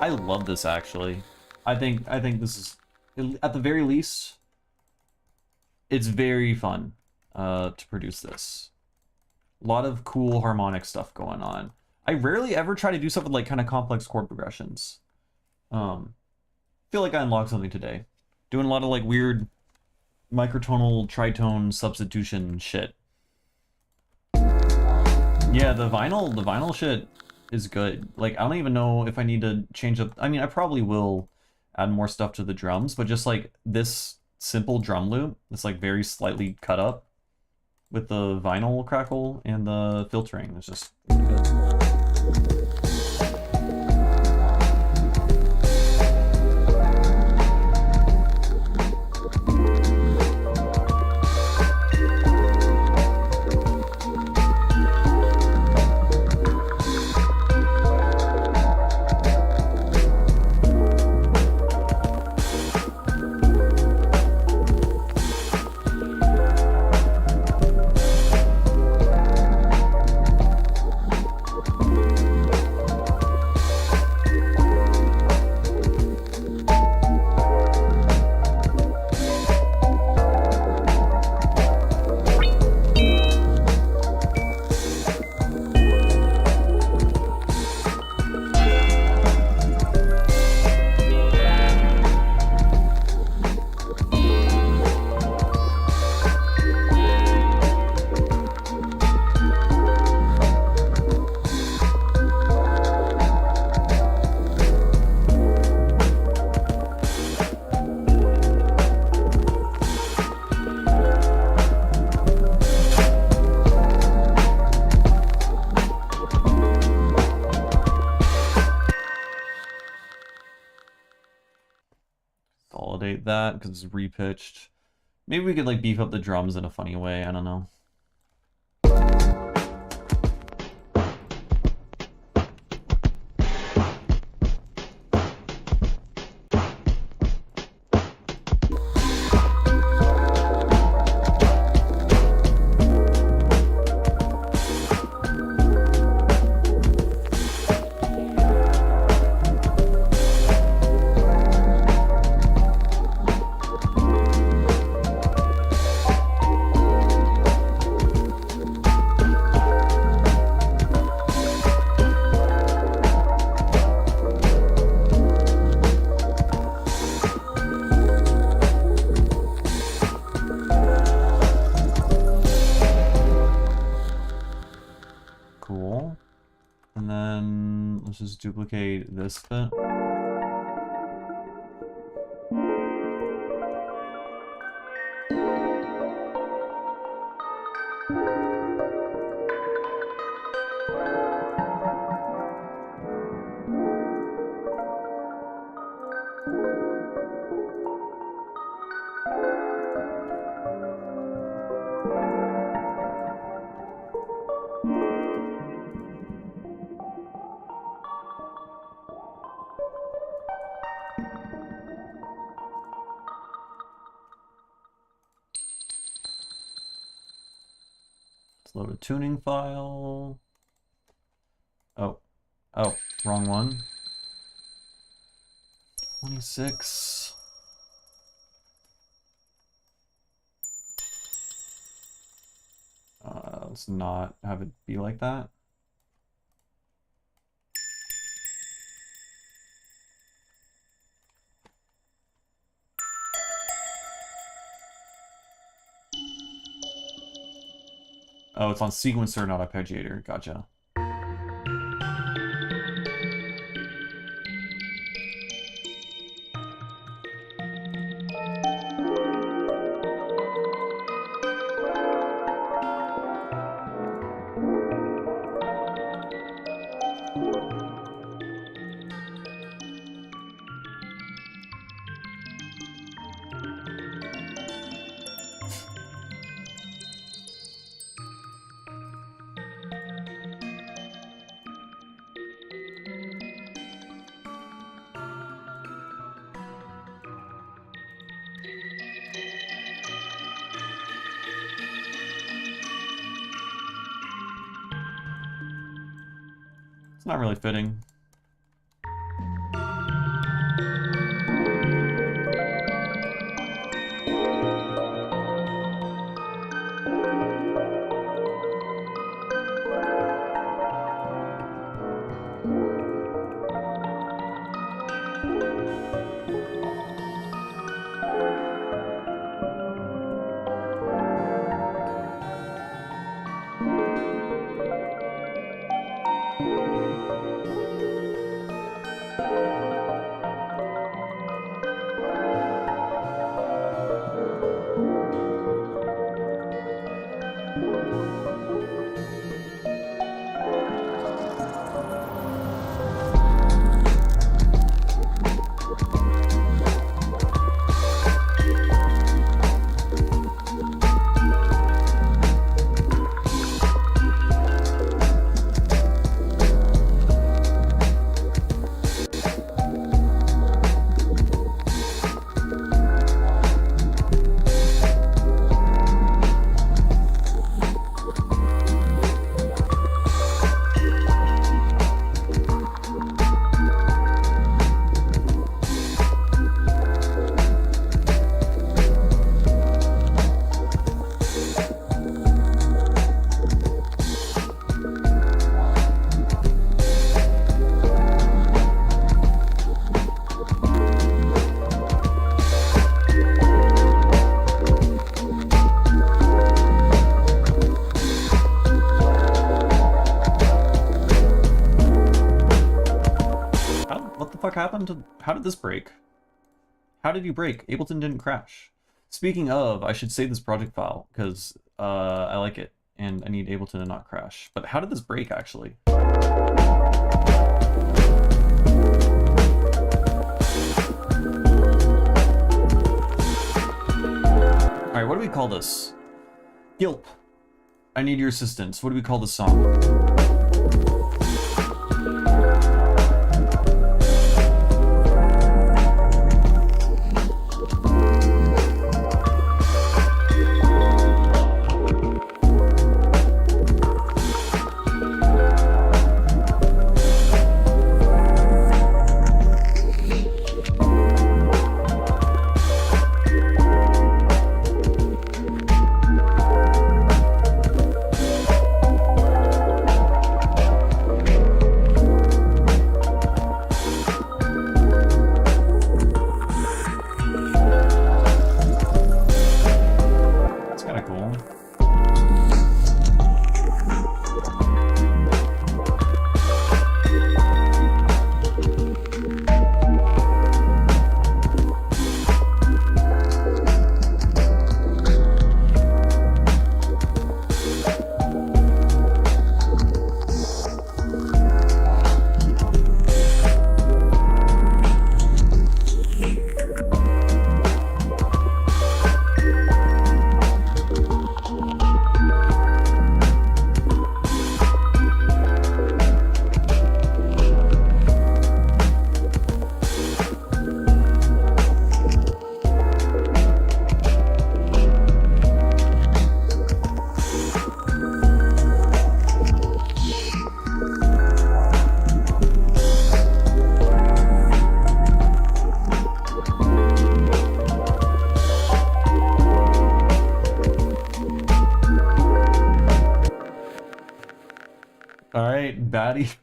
I love this actually. I think this is, at the very least, it's very fun to produce this. A lot of cool harmonic stuff going on. I rarely ever try to do stuff with like kind of complex chord progressions. Feel like I unlocked something today. Doing a lot of like weird microtonal tritone substitution shit. Yeah, the vinyl shit is good. Like, I don't even know if I need to change up. I mean, I probably will add more stuff to the drums, but just like this simple drum loop, it's like very slightly cut up with the vinyl crackle and the filtering. It's just really good. like that because it's repitched. Maybe we could like beef up the drums in a funny way. I don't know. Cool. And then let's just duplicate this bit. Load a tuning file. Oh, wrong one. 26. Let's not have it be like that. Oh, it's on sequencer, not arpeggiator. Gotcha. It's not really fitting. Fuck happened to... How did this break? How did you break? Ableton didn't crash. Speaking of, I should save this project file, because I like it, and I need Ableton to not crash. But how did this break, actually? what do we call this? Gilp. I need your assistance. What do we call this song?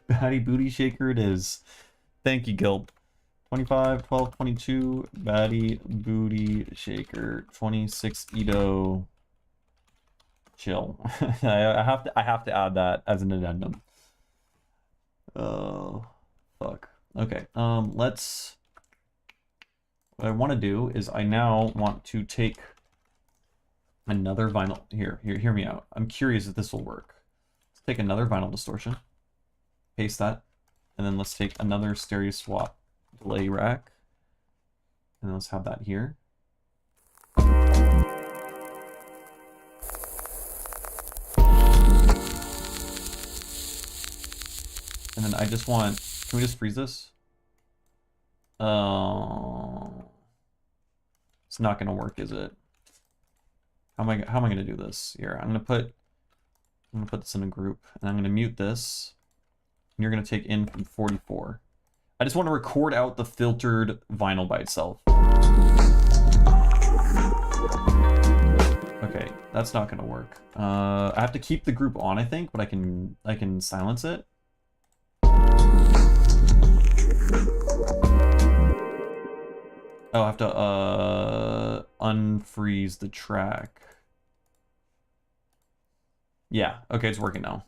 Batty Booty Shaker it is. Thank you, Gilp. 25, 12, 22, Batty Booty Shaker, 26, Edo. Chill. I have to add that as an addendum. Oh, fuck. Okay, let's... What I want to do is I now want to take another vinyl... Here, hear me out. I'm curious if this will work. Let's take another vinyl distortion. Paste that, and then let's take another stereo swap delay rack, and let's have that here. And then I just want, can we just freeze this? It's not gonna work, is it? How am I gonna do this? Here, I'm gonna put this in a group, and I'm gonna mute this. And you're gonna take in from 44. I just want to record out the filtered vinyl by itself. Okay, that's not gonna work. I have to keep the group on, I think, but I can silence it. Oh, I have to unfreeze the track. Yeah, okay, it's working now.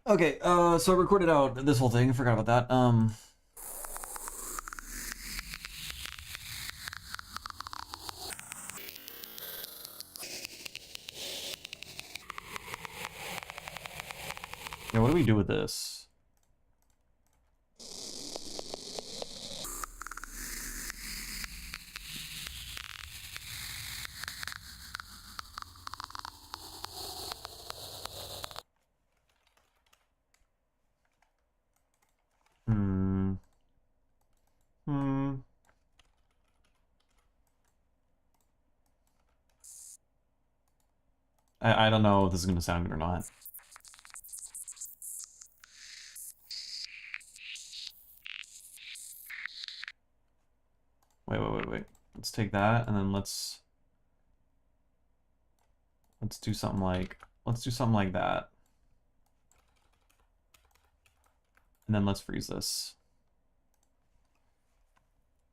Okay, so I recorded out this whole thing. Forgot about that. Yeah, what do we do with this? Hmm. Hmm. I don't know if this is gonna sound good or not. Wait. Let's take that and then let's do something like that. And then let's freeze this.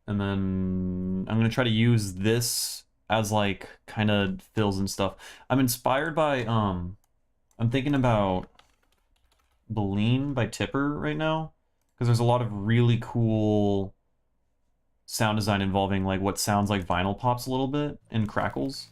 And then I'm gonna try to use this as like kind of fills and stuff. I'm inspired by I'm thinking about Baleen by Tipper right now because there's a lot of really cool sound design involving like what sounds like vinyl pops a little bit and crackles.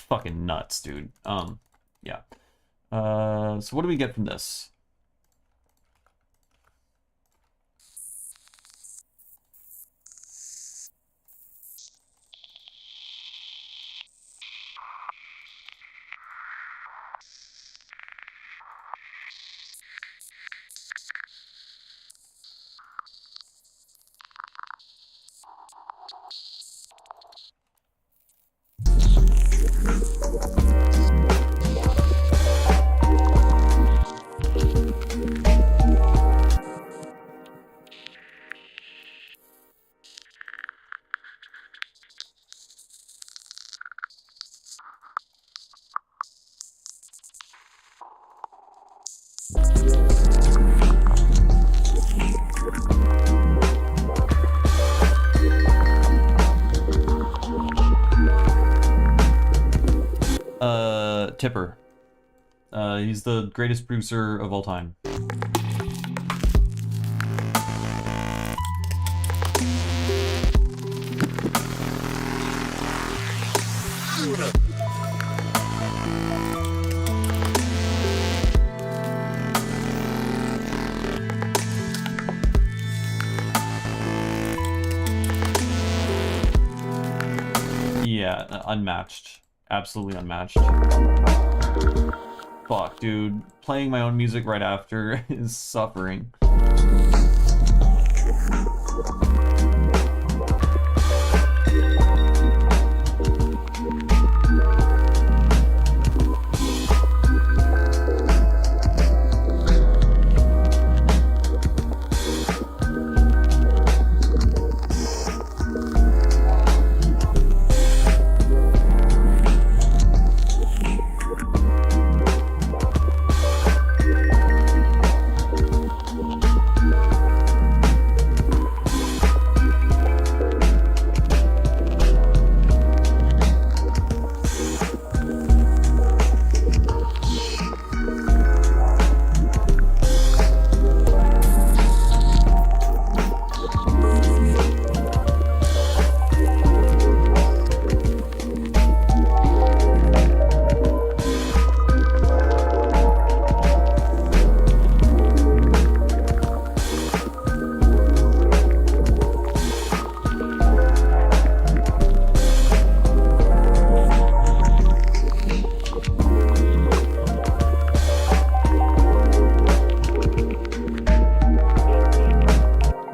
Fucking nuts, dude. Yeah. So what do we get from this? Tipper. He's the greatest producer of all time. Yeah, unmatched. Absolutely unmatched. Fuck, dude. Playing my own music right after is suffering.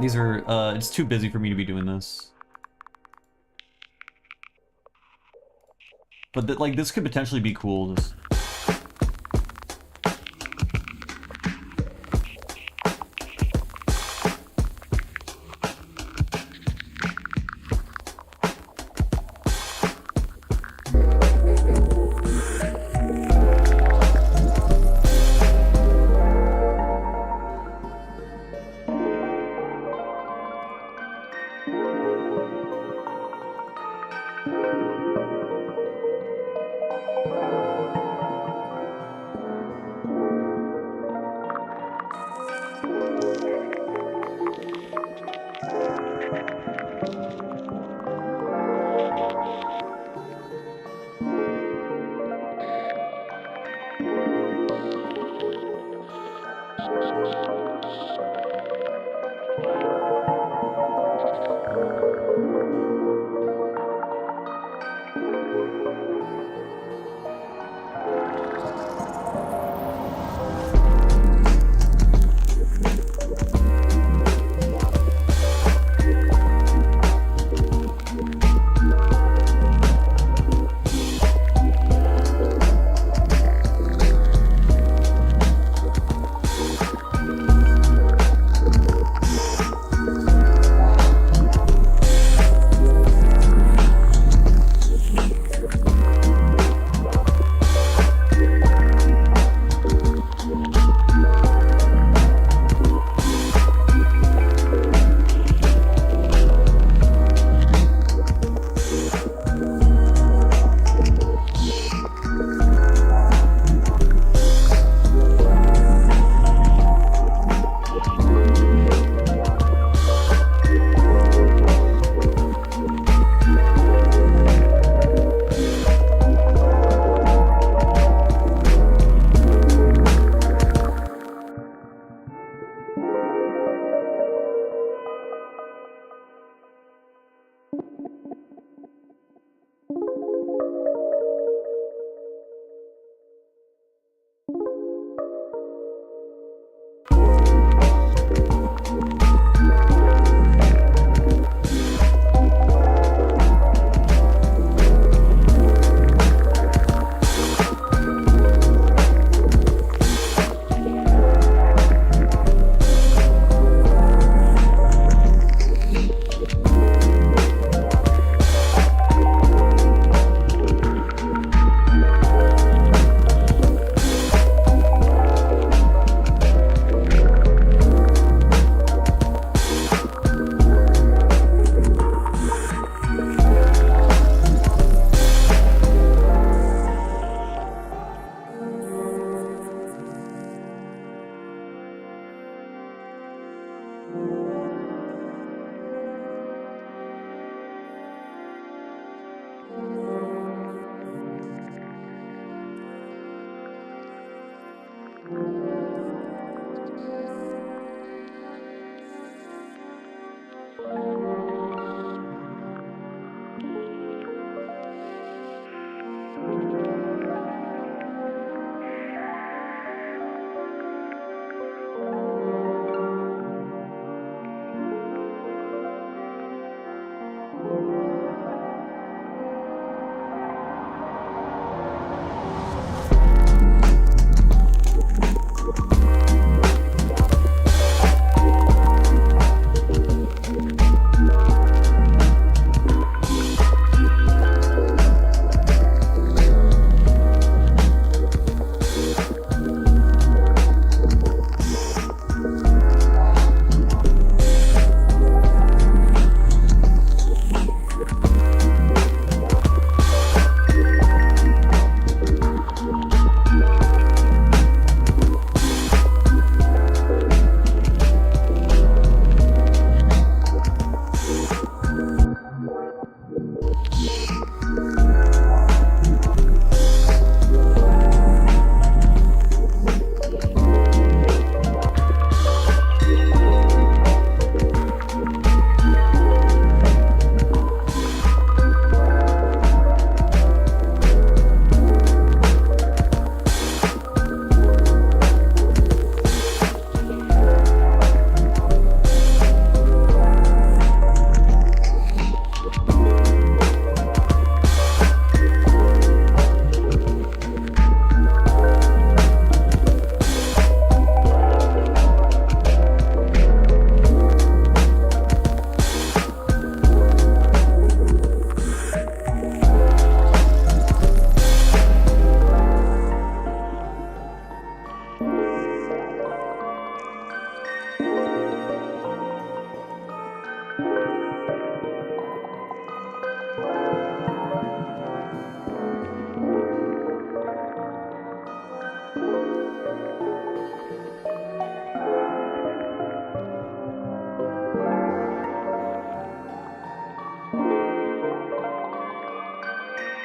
These are, it's too busy for me to be doing this. But, like, this could potentially be cool. Just...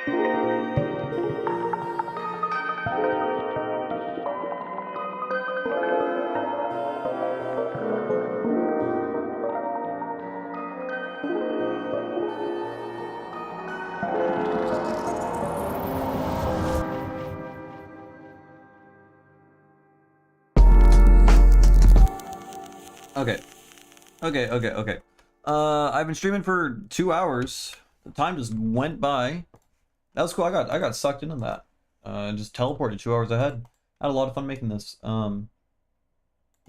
Okay. Okay. I've been streaming for 2 hours. The time just went by. That was cool. I got sucked into that. Just teleported 2 hours ahead. I had a lot of fun making this. I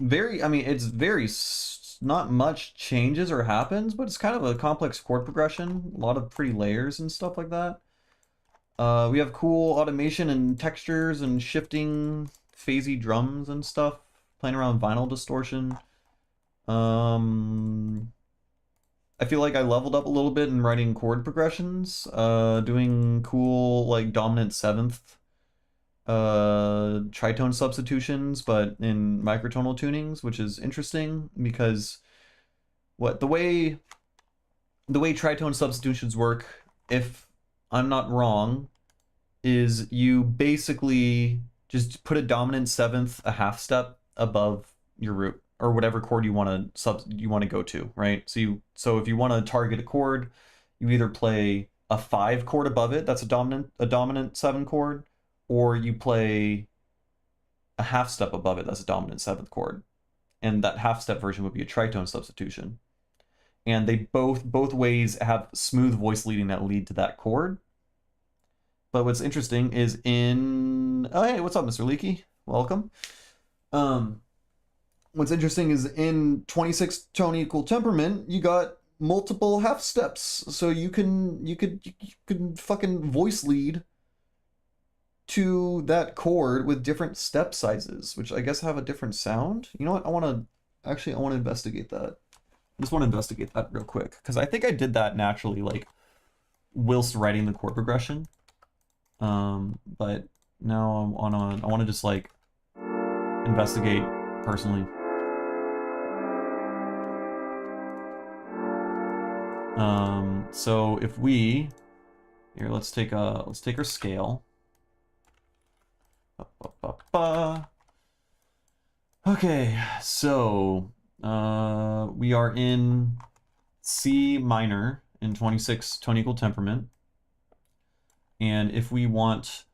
mean, it's not much changes or happens, but it's kind of a complex chord progression. A lot of pretty layers and stuff like that. We have cool automation and textures and shifting phasey drums and stuff. Playing around with vinyl distortion. I feel like I leveled up a little bit in writing chord progressions, doing cool like dominant seventh tritone substitutions, but in microtonal tunings, which is interesting because the way tritone substitutions work, if I'm not wrong, is you basically just put a dominant seventh a half step above your root, or whatever chord you want to go to, right? So if you want to target a chord, you either play a 5 chord above it, that's a dominant 7 chord, or you play a half step above it, that's a dominant 7th chord. And that half step version would be a tritone substitution. And they both ways have smooth voice leading that lead to that chord. But what's interesting is oh hey, what's up, Mr. Leaky? Welcome. What's interesting is in 26 tone equal temperament, you got multiple half steps, so you can fucking voice lead to that chord with different step sizes, which I guess have a different sound. You know what? I want to investigate that. I just want to investigate that real quick because I think I did that naturally, like whilst writing the chord progression. But now I want to just like investigate personally. So if we here, let's take our scale. Okay, so we are in C minor in 26 tone equal temperament, and if we want,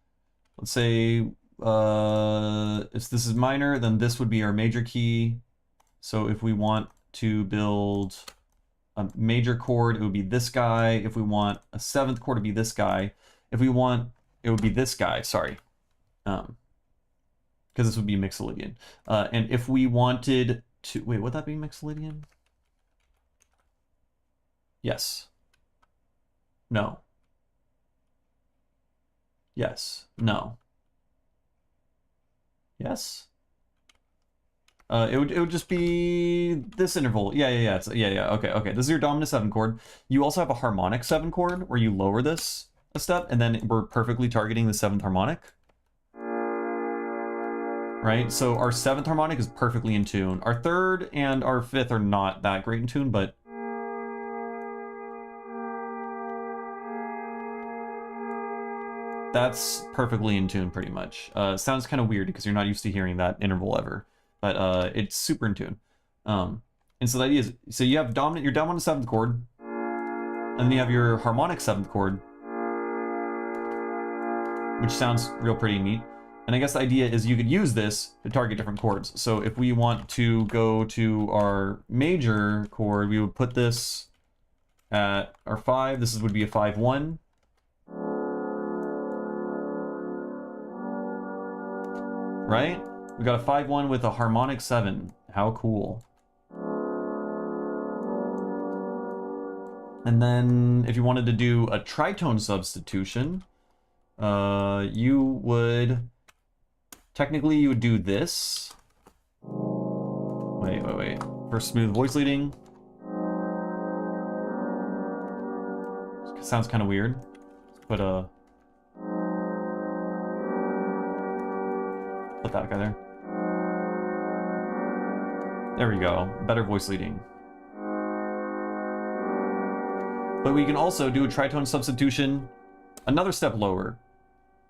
let's say if this is minor, then this would be our major key. So if we want to build a major chord, it would be this guy. If we want a 7th chord, it would be this guy. If we want, it would be this guy, sorry. Because this would be Mixolydian. And if we wanted to, wait, would that be Mixolydian? Yes. No. Yes. No. Yes. It would just be this interval. Yeah. Okay. This is your dominant 7 chord. You also have a harmonic 7 chord where you lower this a step, and then we're perfectly targeting the 7th harmonic. Right? So our 7th harmonic is perfectly in tune. Our 3rd and our 5th are not that great in tune, but that's perfectly in tune pretty much. Sounds kind of weird because you're not used to hearing that interval ever. But it's super in tune. And so the idea is, so you have your dominant 7th chord, and then you have your harmonic 7th chord, which sounds real pretty neat. And I guess the idea is you could use this to target different chords. So if we want to go to our major chord, we would put this at our 5. This would be a 5-1. Right? We got a 5-1 with a harmonic 7. How cool. And then if you wanted to do a tritone substitution, you would do this. Wait. For smooth voice leading. Sounds kind of weird. But put that guy there. There we go. Better voice leading. But we can also do a tritone substitution another step lower,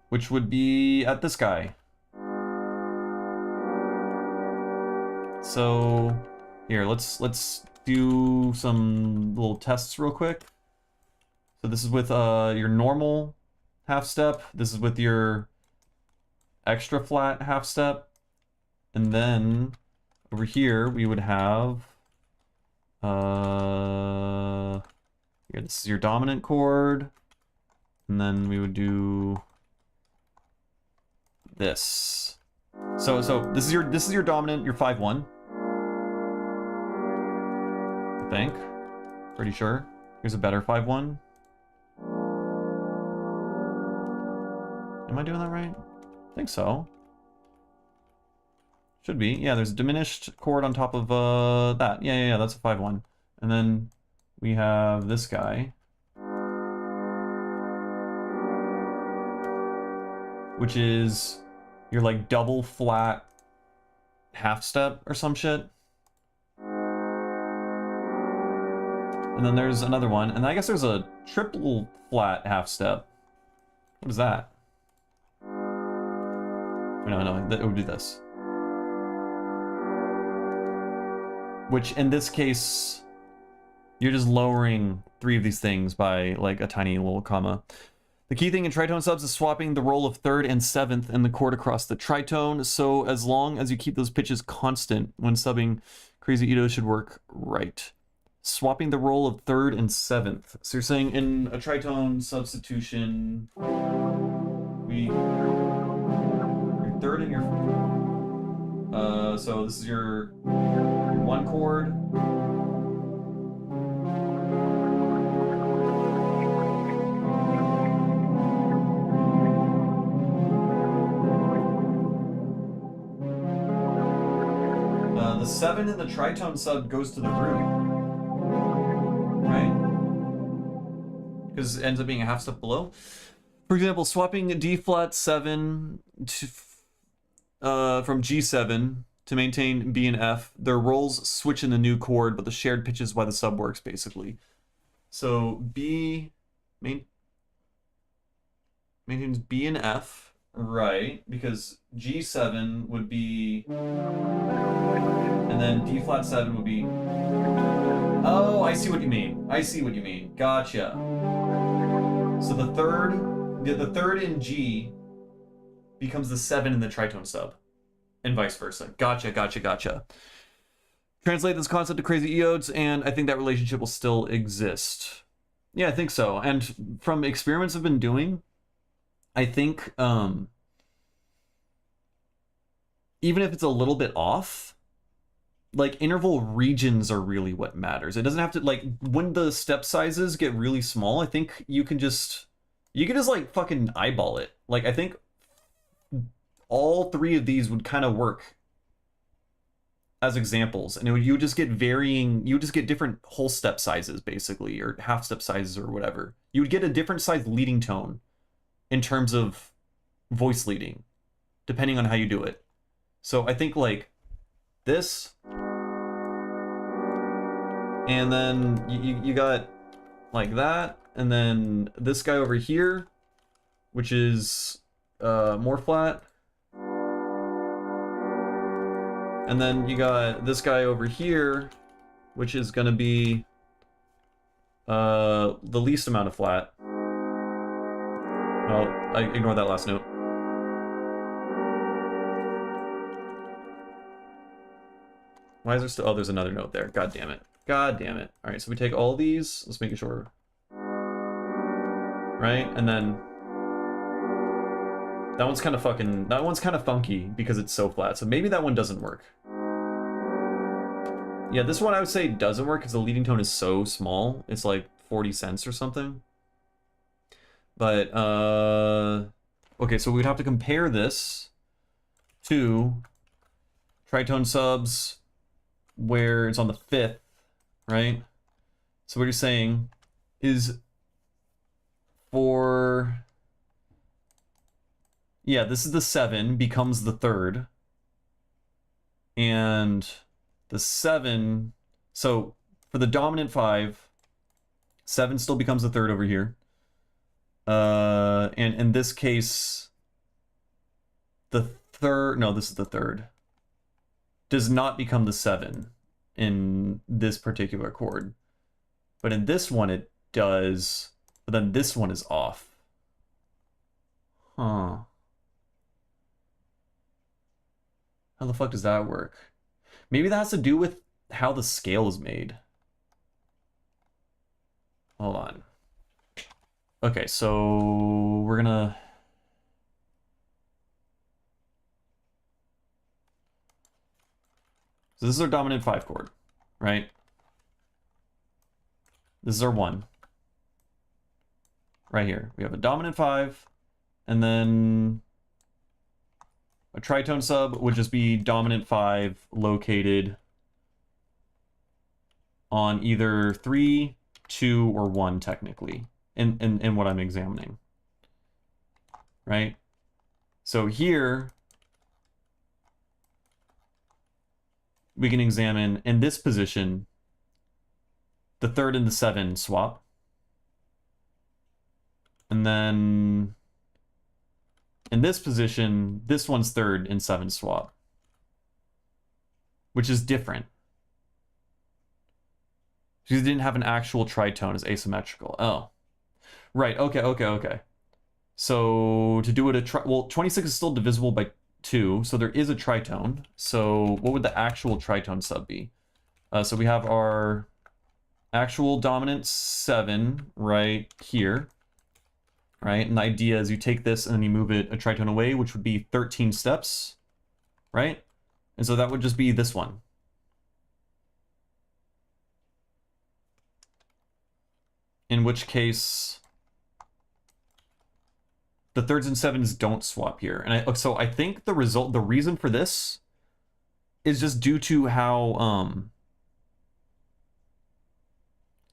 which would be at this guy. So here, let's do some little tests real quick. So this is with your normal half step. This is with your extra flat half step. And then over here we would have here, this is your dominant chord. And then we would do this. So this is your dominant, your 5-1. I think. Pretty sure. Here's a better 5-1. Am I doing that right? I think so. Should be. Yeah, there's a diminished chord on top of that. Yeah, that's a 5-1. And then we have this guy, which is your like double flat half step or some shit. And then there's another one, and I guess there's a triple flat half step. What is that? No, it would do this. Which in this case, you're just lowering 3 of these things by like a tiny little comma. The key thing in tritone subs is swapping the roll of 3rd and 7th in the chord across the tritone, so as long as you keep those pitches constant when subbing, Crazy Ito should work right. Swapping the roll of 3rd and 7th. So you're saying in a tritone substitution, your 3rd and your... so this is your 1 chord. The 7 in the tritone sub goes to the root, right? Because it ends up being a half step below. For example, swapping D flat 7 to, from G7 to maintain B and F, their rolls switch in the new chord, but the shared pitch is why the sub works, basically. So B maintains B and F, right? Because G7 would be... And then D flat 7 would be... Oh, I see what you mean. Gotcha. So the third in G becomes the 7 in the tritone sub. And vice versa. Gotcha. Translate this concept to crazy eodes, and I think that relationship will still exist. Yeah, I think so. And from experiments I've been doing, I think even if it's a little bit off, like interval regions are really what matters. It doesn't have to, like, when the step sizes get really small, I think you can just like fucking eyeball it. Like, I think all 3 of these would kind of work as examples, and you would just get different whole step sizes, basically, or half step sizes or whatever. You would get a different size leading tone in terms of voice leading, depending on how you do it. So I think like this, and then you got like that, and then this guy over here, which is more flat, and then you got this guy over here, which is gonna be the least amount of flat. Oh, I ignore that last note. Why is there still... Oh, there's another note there. God damn it. Alright, so we take all these. Let's make it shorter. Right? And then... That one's kind of funky because it's so flat. So maybe that one doesn't work. Yeah, this one I would say doesn't work because the leading tone is so small. It's like 40 cents or something. But, okay, so we'd have to compare this to tritone subs where it's on the 5th, right? So what you're saying is for... Yeah, this is the 7 becomes the 3rd. And the 7... So for the dominant 5, 7 still becomes the 3rd over here. And in this case, the third, no, this is the third, does not become the 7 in this particular chord. But in this one it does, but then this one is off. Huh. How the fuck does that work? Maybe that has to do with how the scale is made. Hold on. Okay, so we're gonna... So this is our dominant 5 chord, right? This is our 1. Right here. We have a dominant 5, and then a tritone sub would just be dominant 5 located on either 3, 2, or 1, technically, in what I'm examining. Right? So here, we can examine, in this position, the 3rd and the 7 swap. And then in this position, this one's 3rd and 7 swap. Which is different. Because it didn't have an actual tritone as asymmetrical. Oh. Right, okay. So to do it well, 26 is still divisible by 2, so there is a tritone. So what would the actual tritone sub be? So we have our actual dominant 7 right here, right? And the idea is you take this and then you move it a tritone away, which would be 13 steps, right? And so that would just be this one. In which case, the 3rds and 7s don't swap here. And so I think the reason for this is just due to how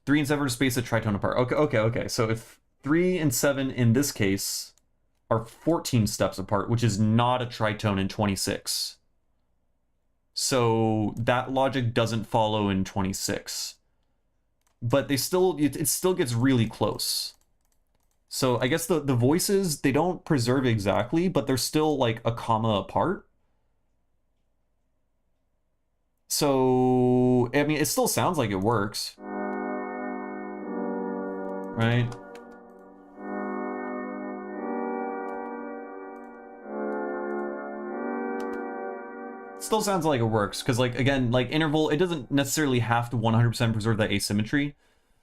3 and 7 are spaced a tritone apart. Okay. So if 3 and 7 in this case are 14 steps apart, which is not a tritone in 26. So that logic doesn't follow in 26. But they still, it still gets really close. So I guess the voices, they don't preserve exactly, but they're still like a comma apart. So, I mean, it still sounds like it works. Right? Still sounds like it works, because like, again, like interval, it doesn't necessarily have to 100% preserve that asymmetry.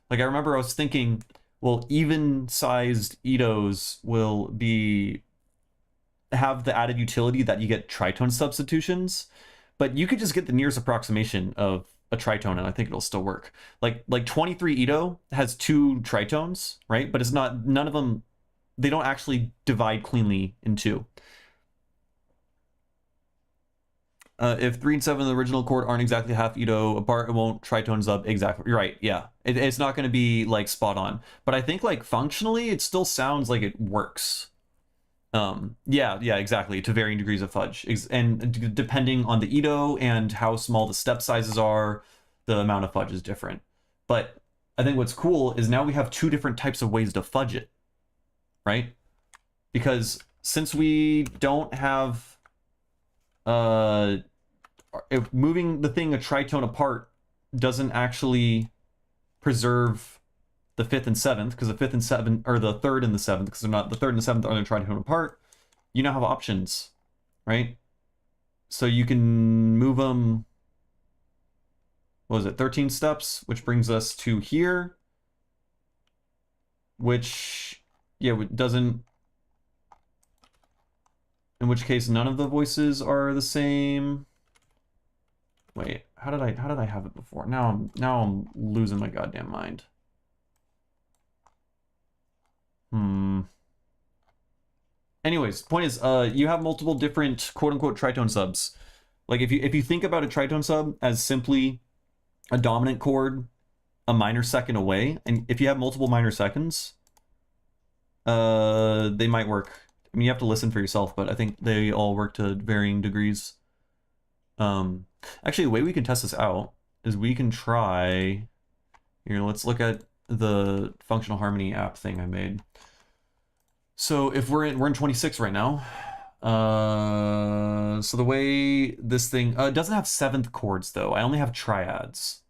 Like I remember I was thinking, well, even-sized Itos will have the added utility that you get tritone substitutions, but you could just get the nearest approximation of a tritone and I think it'll still work. Like 23 Ito has 2 tritones, right? But it's not, none of them, they don't actually divide cleanly in 2. If 3 and 7 in the original chord aren't exactly half Ito apart, it won't tritones up exactly. You're right, yeah. It's not going to be like spot on. But I think like functionally, it still sounds like it works. Yeah, exactly, to varying degrees of fudge. And depending on the Ito and how small the step sizes are, the amount of fudge is different. But I think what's cool is now we have 2 different types of ways to fudge it, right? Because since we don't have if moving the thing a tritone apart doesn't actually preserve the 5th and 7th, because the 5th and 7th, or the 3rd and the 7th, because they're not, the 3rd and the 7th aren't tritone apart, you now have options, right? So you can move them, what was it, 13 steps, which brings us to here, which, yeah, doesn't, in which case none of the voices are the same. Wait, how did I have it before? Now I'm losing my goddamn mind. Anyways, point is, you have multiple different quote-unquote tritone subs. Like if you think about a tritone sub as simply a dominant chord a minor second away, and if you have multiple minor seconds, they might work. I mean, you have to listen for yourself, but I think they all work to varying degrees. Actually, the way we can test this out is we can try... Here, let's look at the functional harmony app thing I made. So if we're in 26 right now. So the way this thing it doesn't have seventh chords though. I only have triads.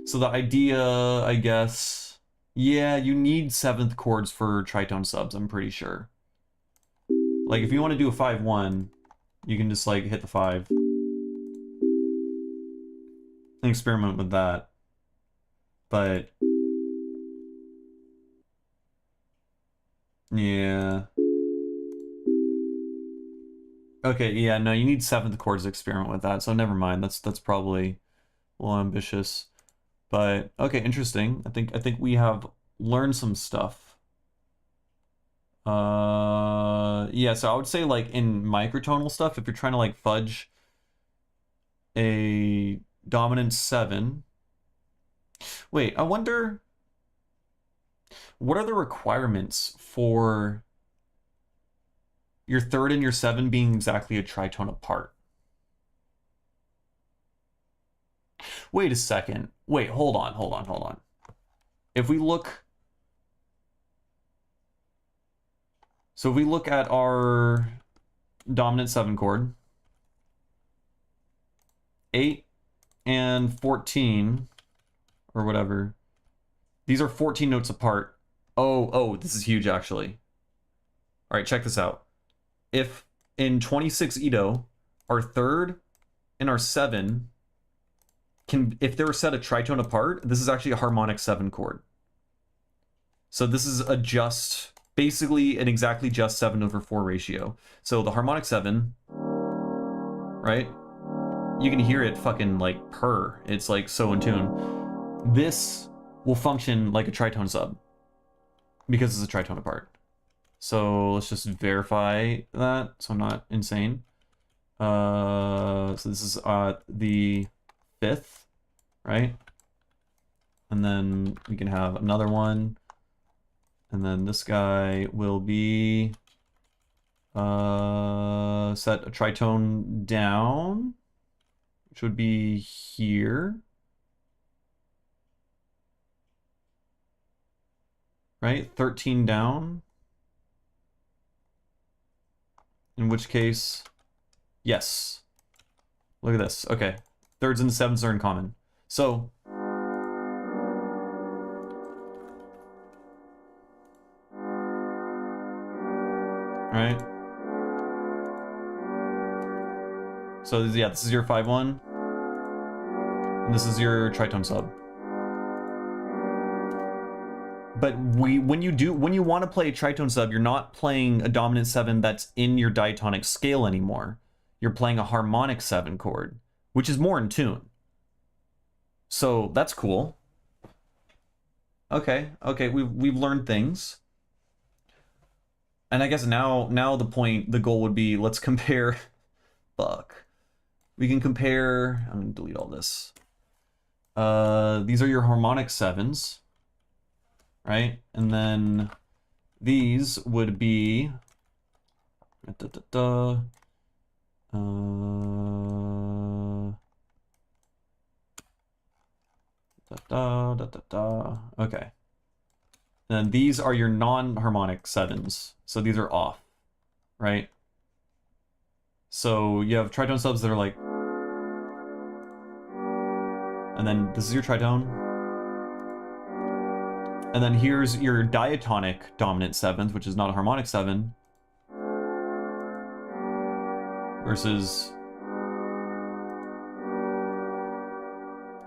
So the idea, I guess, yeah, you need seventh chords for tritone subs, I'm pretty sure. Like if you want to do a 5-1, you can just like hit the 5 and experiment with that. But yeah. Okay, yeah, no, you need seventh chords to experiment with that, so never mind. That's probably a little ambitious. But okay, interesting. I think we have learned some stuff. Yeah, so I would say like in microtonal stuff, if you're trying to like fudge a dominant 7. Wait, I wonder what are the requirements for your 3rd and your 7 being exactly a tritone apart? Wait a second. Wait, hold on. If we look... So if we look at our dominant 7 chord, 8 and 14, or whatever, these are 14 notes apart. Oh, this is huge, actually. All right, check this out. If in 26 Ito, our 3rd and our 7 if they're set a tritone apart, this is actually a harmonic 7 chord. So this is a basically an exactly just 7/4 ratio. So the harmonic 7, right? You can hear it fucking like purr. It's like so in tune. This will function like a tritone sub because it's a tritone apart. So let's just verify that so I'm not insane. So this is the 5th, right? And then we can have another one. And then this guy will be set a tritone down, which would be here. Right? 13 down. In which case, yes. Look at this. Okay. 3rds and 7s are in common. So, right? So yeah, this is your 5-1. And this is your tritone sub. But when you want to play a tritone sub, you're not playing a dominant 7 that's in your diatonic scale anymore. You're playing a harmonic 7 chord, which is more in tune. So that's cool. Okay, we've learned things. And I guess now the goal would be, let's compare. Fuck. We can compare. I'm gonna delete all this. These are your harmonic 7s, right? And then these would be okay. And these are your non-harmonic 7s. So these are off, right? So you have tritone subs that are like... And then this is your tritone. And then here's your diatonic dominant 7th, which is not a harmonic 7. Versus...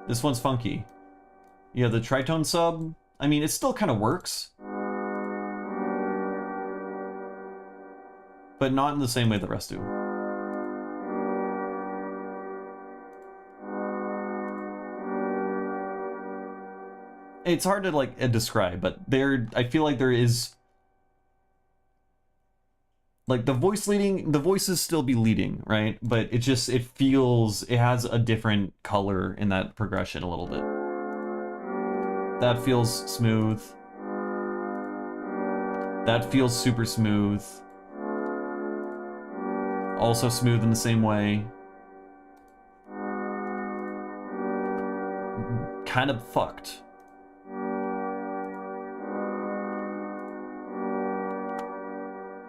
this one's funky. Yeah, the tritone sub, I mean, it still kind of works. But not in the same way the rest do. It's hard to like describe, but I feel like there is like the voices still be leading, right? But it has a different color in that progression a little bit. That feels smooth. That feels super smooth. Also smooth in the same way. Kind of fucked.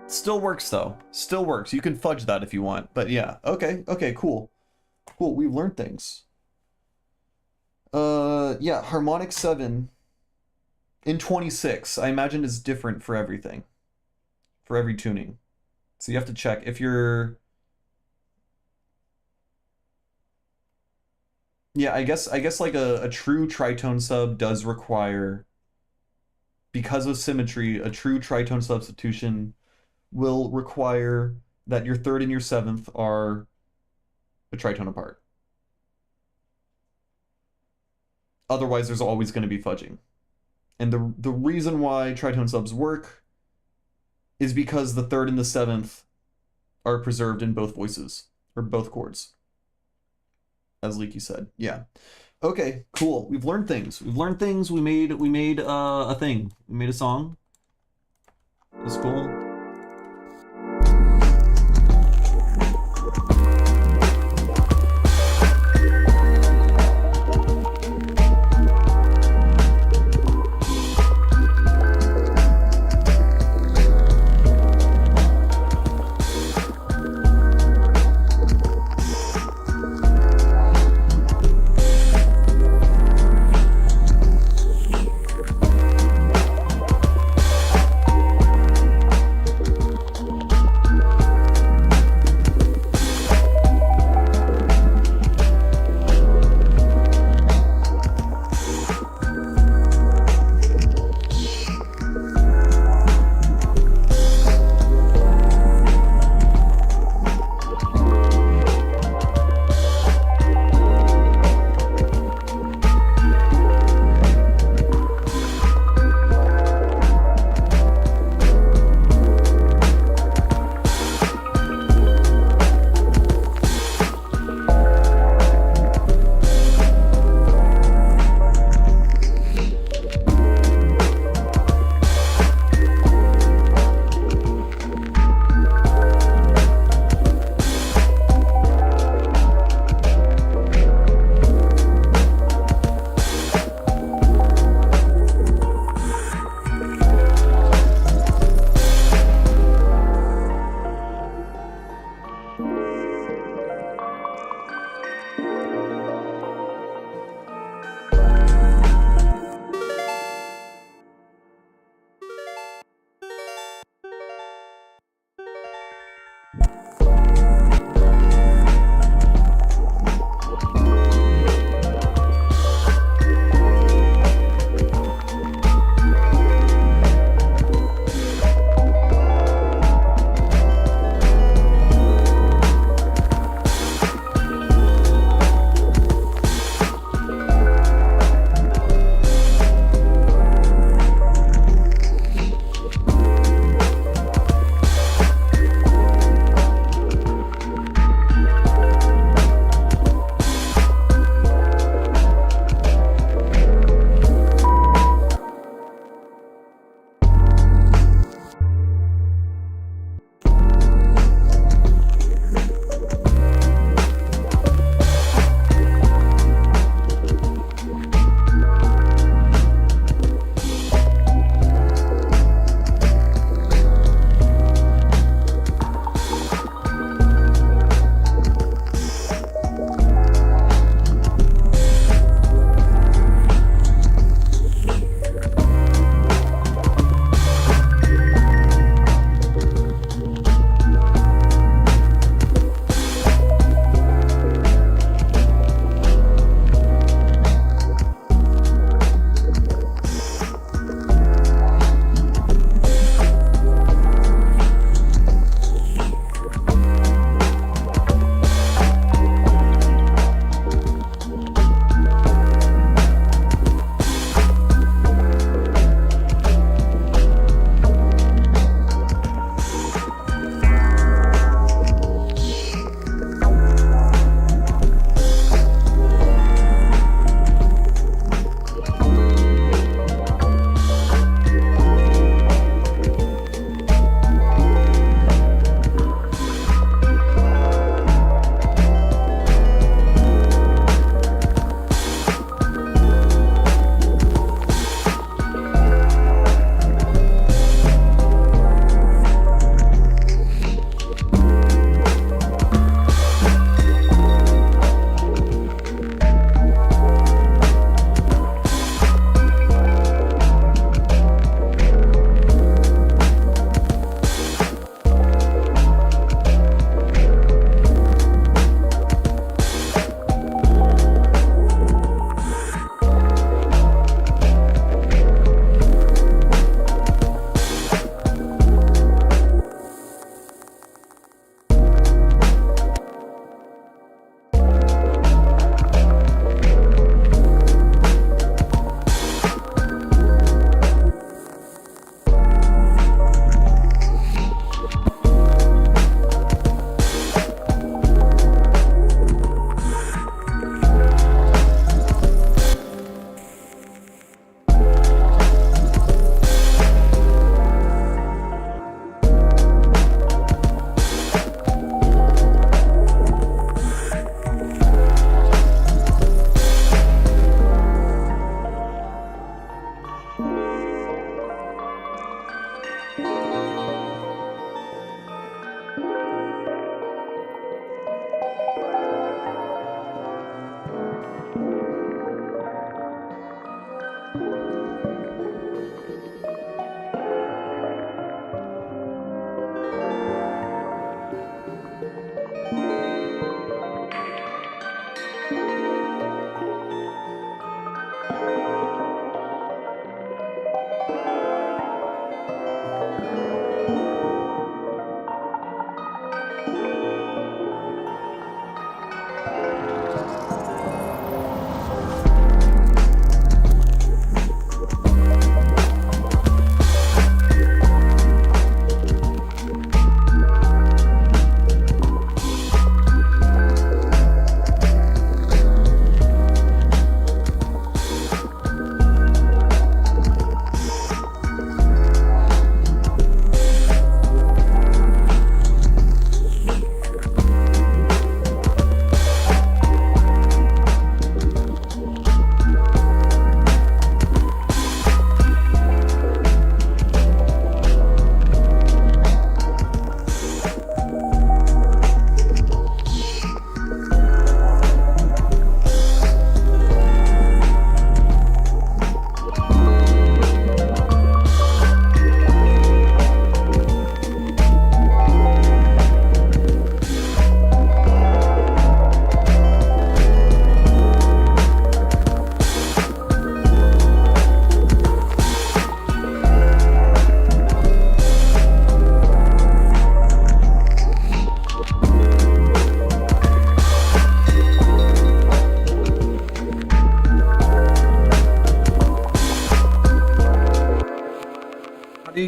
Still works though. Still works. You can fudge that if you want. But yeah. Okay. Okay. Cool. Cool. We've learned things. Yeah. Harmonic 7 in 26. I imagine is different for everything. For every tuning. So you have to check if you're. Yeah. I guess like a true tritone sub does require. Because of symmetry, a true tritone substitution will require that your third and your seventh are a tritone apart. Otherwise, there's always going to be fudging. And the reason why tritone subs work is because the third and the seventh are preserved in both voices, or both chords. As Leaky said. Yeah. Okay, cool. We've learned things. We've learned things. We made a thing. We made a song. That's cool.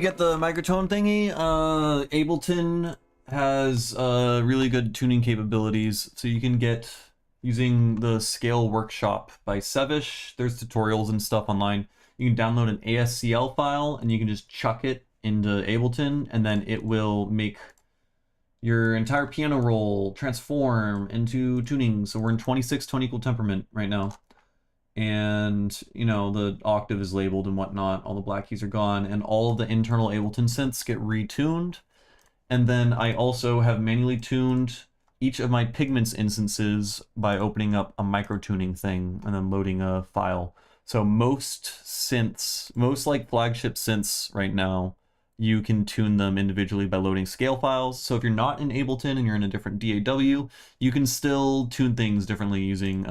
get the microtone thingy, Ableton has really good tuning capabilities, so you can get using the Scale Workshop by Sevish. There's tutorials and stuff online. You can download an ASCL file and you can just chuck it into Ableton, and then it will make your entire piano roll transform into tuning. So we're in 26 tone equal temperament right now. And, you know, the octave is labeled and whatnot. All the black keys are gone, and all of the internal Ableton synths get retuned. And then I also have manually tuned each of my pigments instances by opening up a microtuning thing and then loading a file. So most synths, most like flagship synths right now, you can tune them individually by loading scale files. So if you're not in Ableton and you're in a different DAW, you can still tune things differently using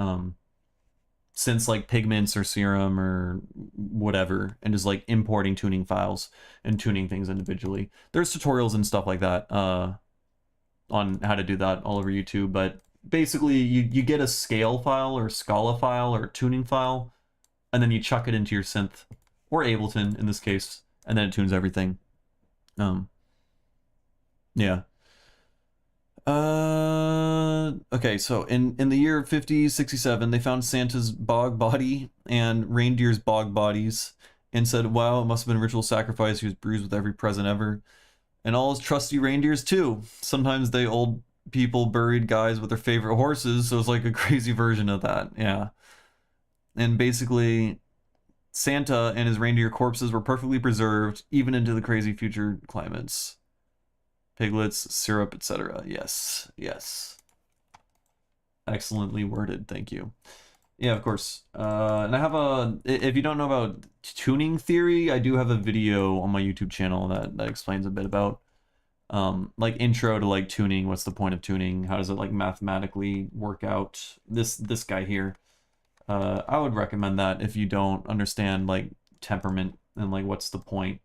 synths like Pigments or Serum or whatever, and just like importing tuning files and tuning things individually. There's tutorials and stuff like that on how to do that all over YouTube, but basically you get a scale file or Scala file or tuning file, and then you chuck it into your synth, or Ableton in this case, and then it tunes everything. Yeah. Okay, so in the year 5067, they found Santa's bog body and reindeer's bog bodies and said, wow, it must have been a ritual sacrifice. He was bruised with every present ever. And all his trusty reindeers, too. Sometimes they old people buried guys with their favorite horses, so it's like a crazy version of that, yeah. And basically, Santa and his reindeer corpses were perfectly preserved, even into the crazy future climates. Piglets, syrup, etc. Yes, yes. Excellently worded, thank you. Yeah, of course. And I have if you don't know about tuning theory, I do have a video on my YouTube channel that explains a bit about, like, intro to, like, tuning. What's the point of tuning? How does it, like, mathematically work out? This guy here. I would recommend that if you don't understand, like, temperament and, like, what's the point,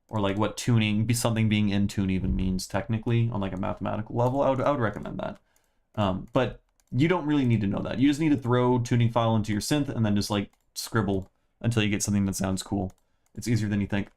or like what tuning, something being in tune even means technically on like a mathematical level. I would recommend that. But you don't really need to know that. You just need to throw tuning file into your synth and then just like scribble until you get something that sounds cool. It's easier than you think.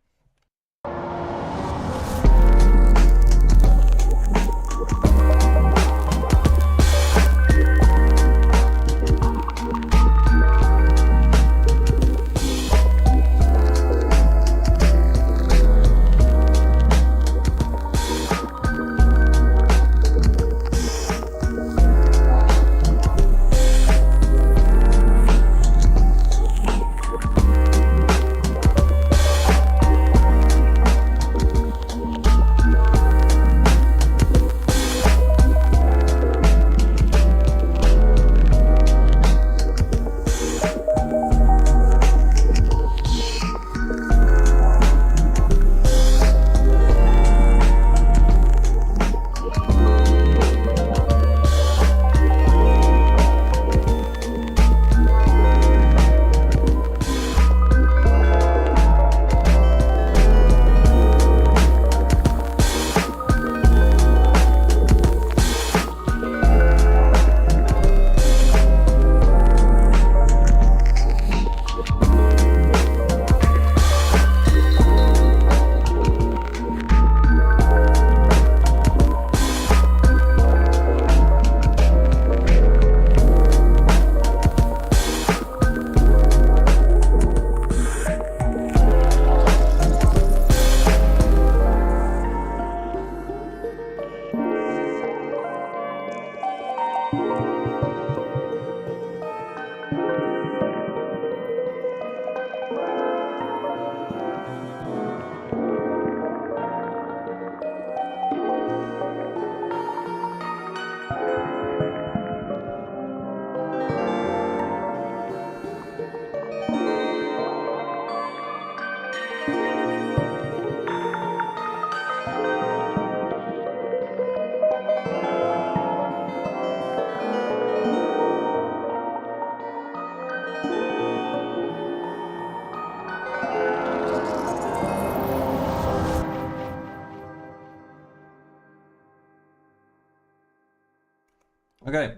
Okay,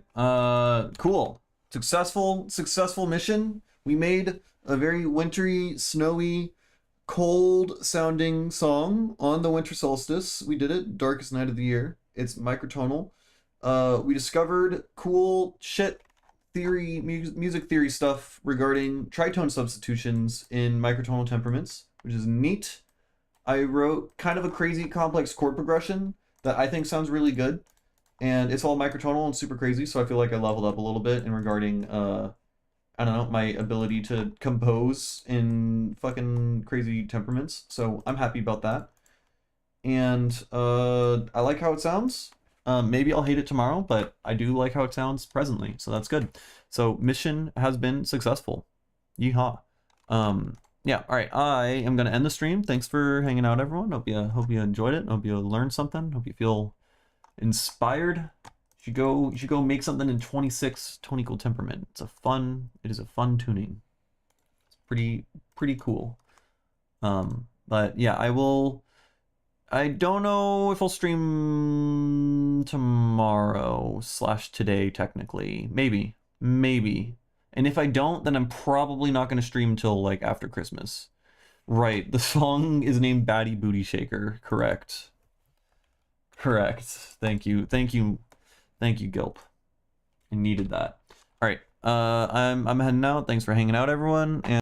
cool. Successful mission. We made a very wintry, snowy, cold sounding song on the winter solstice. We did it, darkest night of the year. It's Microtonal. We discovered cool shit theory, music theory stuff regarding tritone substitutions in microtonal temperaments, which is neat. I wrote kind of a crazy complex chord progression that I think sounds really good, and it's all microtonal and super crazy, so I feel like I leveled up a little bit in regarding I don't know, my ability to compose in fucking crazy temperaments. So I'm happy about that. And I like how it sounds. Maybe I'll hate it tomorrow, but I do like how it sounds presently, so that's good. So mission has been successful. Yeehaw. Yeah, all right. I am gonna end the stream. Thanks for hanging out, everyone. Hope you enjoyed it. Hope you learned something. Hope you feel inspired. You should go make something in 26 tonical temperament. It is a fun tuning. It's pretty cool. But yeah, I don't know if I'll stream tomorrow / today technically. Maybe. And if I don't, then I'm probably not going to stream till like after Christmas. Right, the song is named Batty Booty Shaker. Correct. Thank you, Gilp. I needed that. All right, I'm heading out. Thanks for hanging out, everyone. And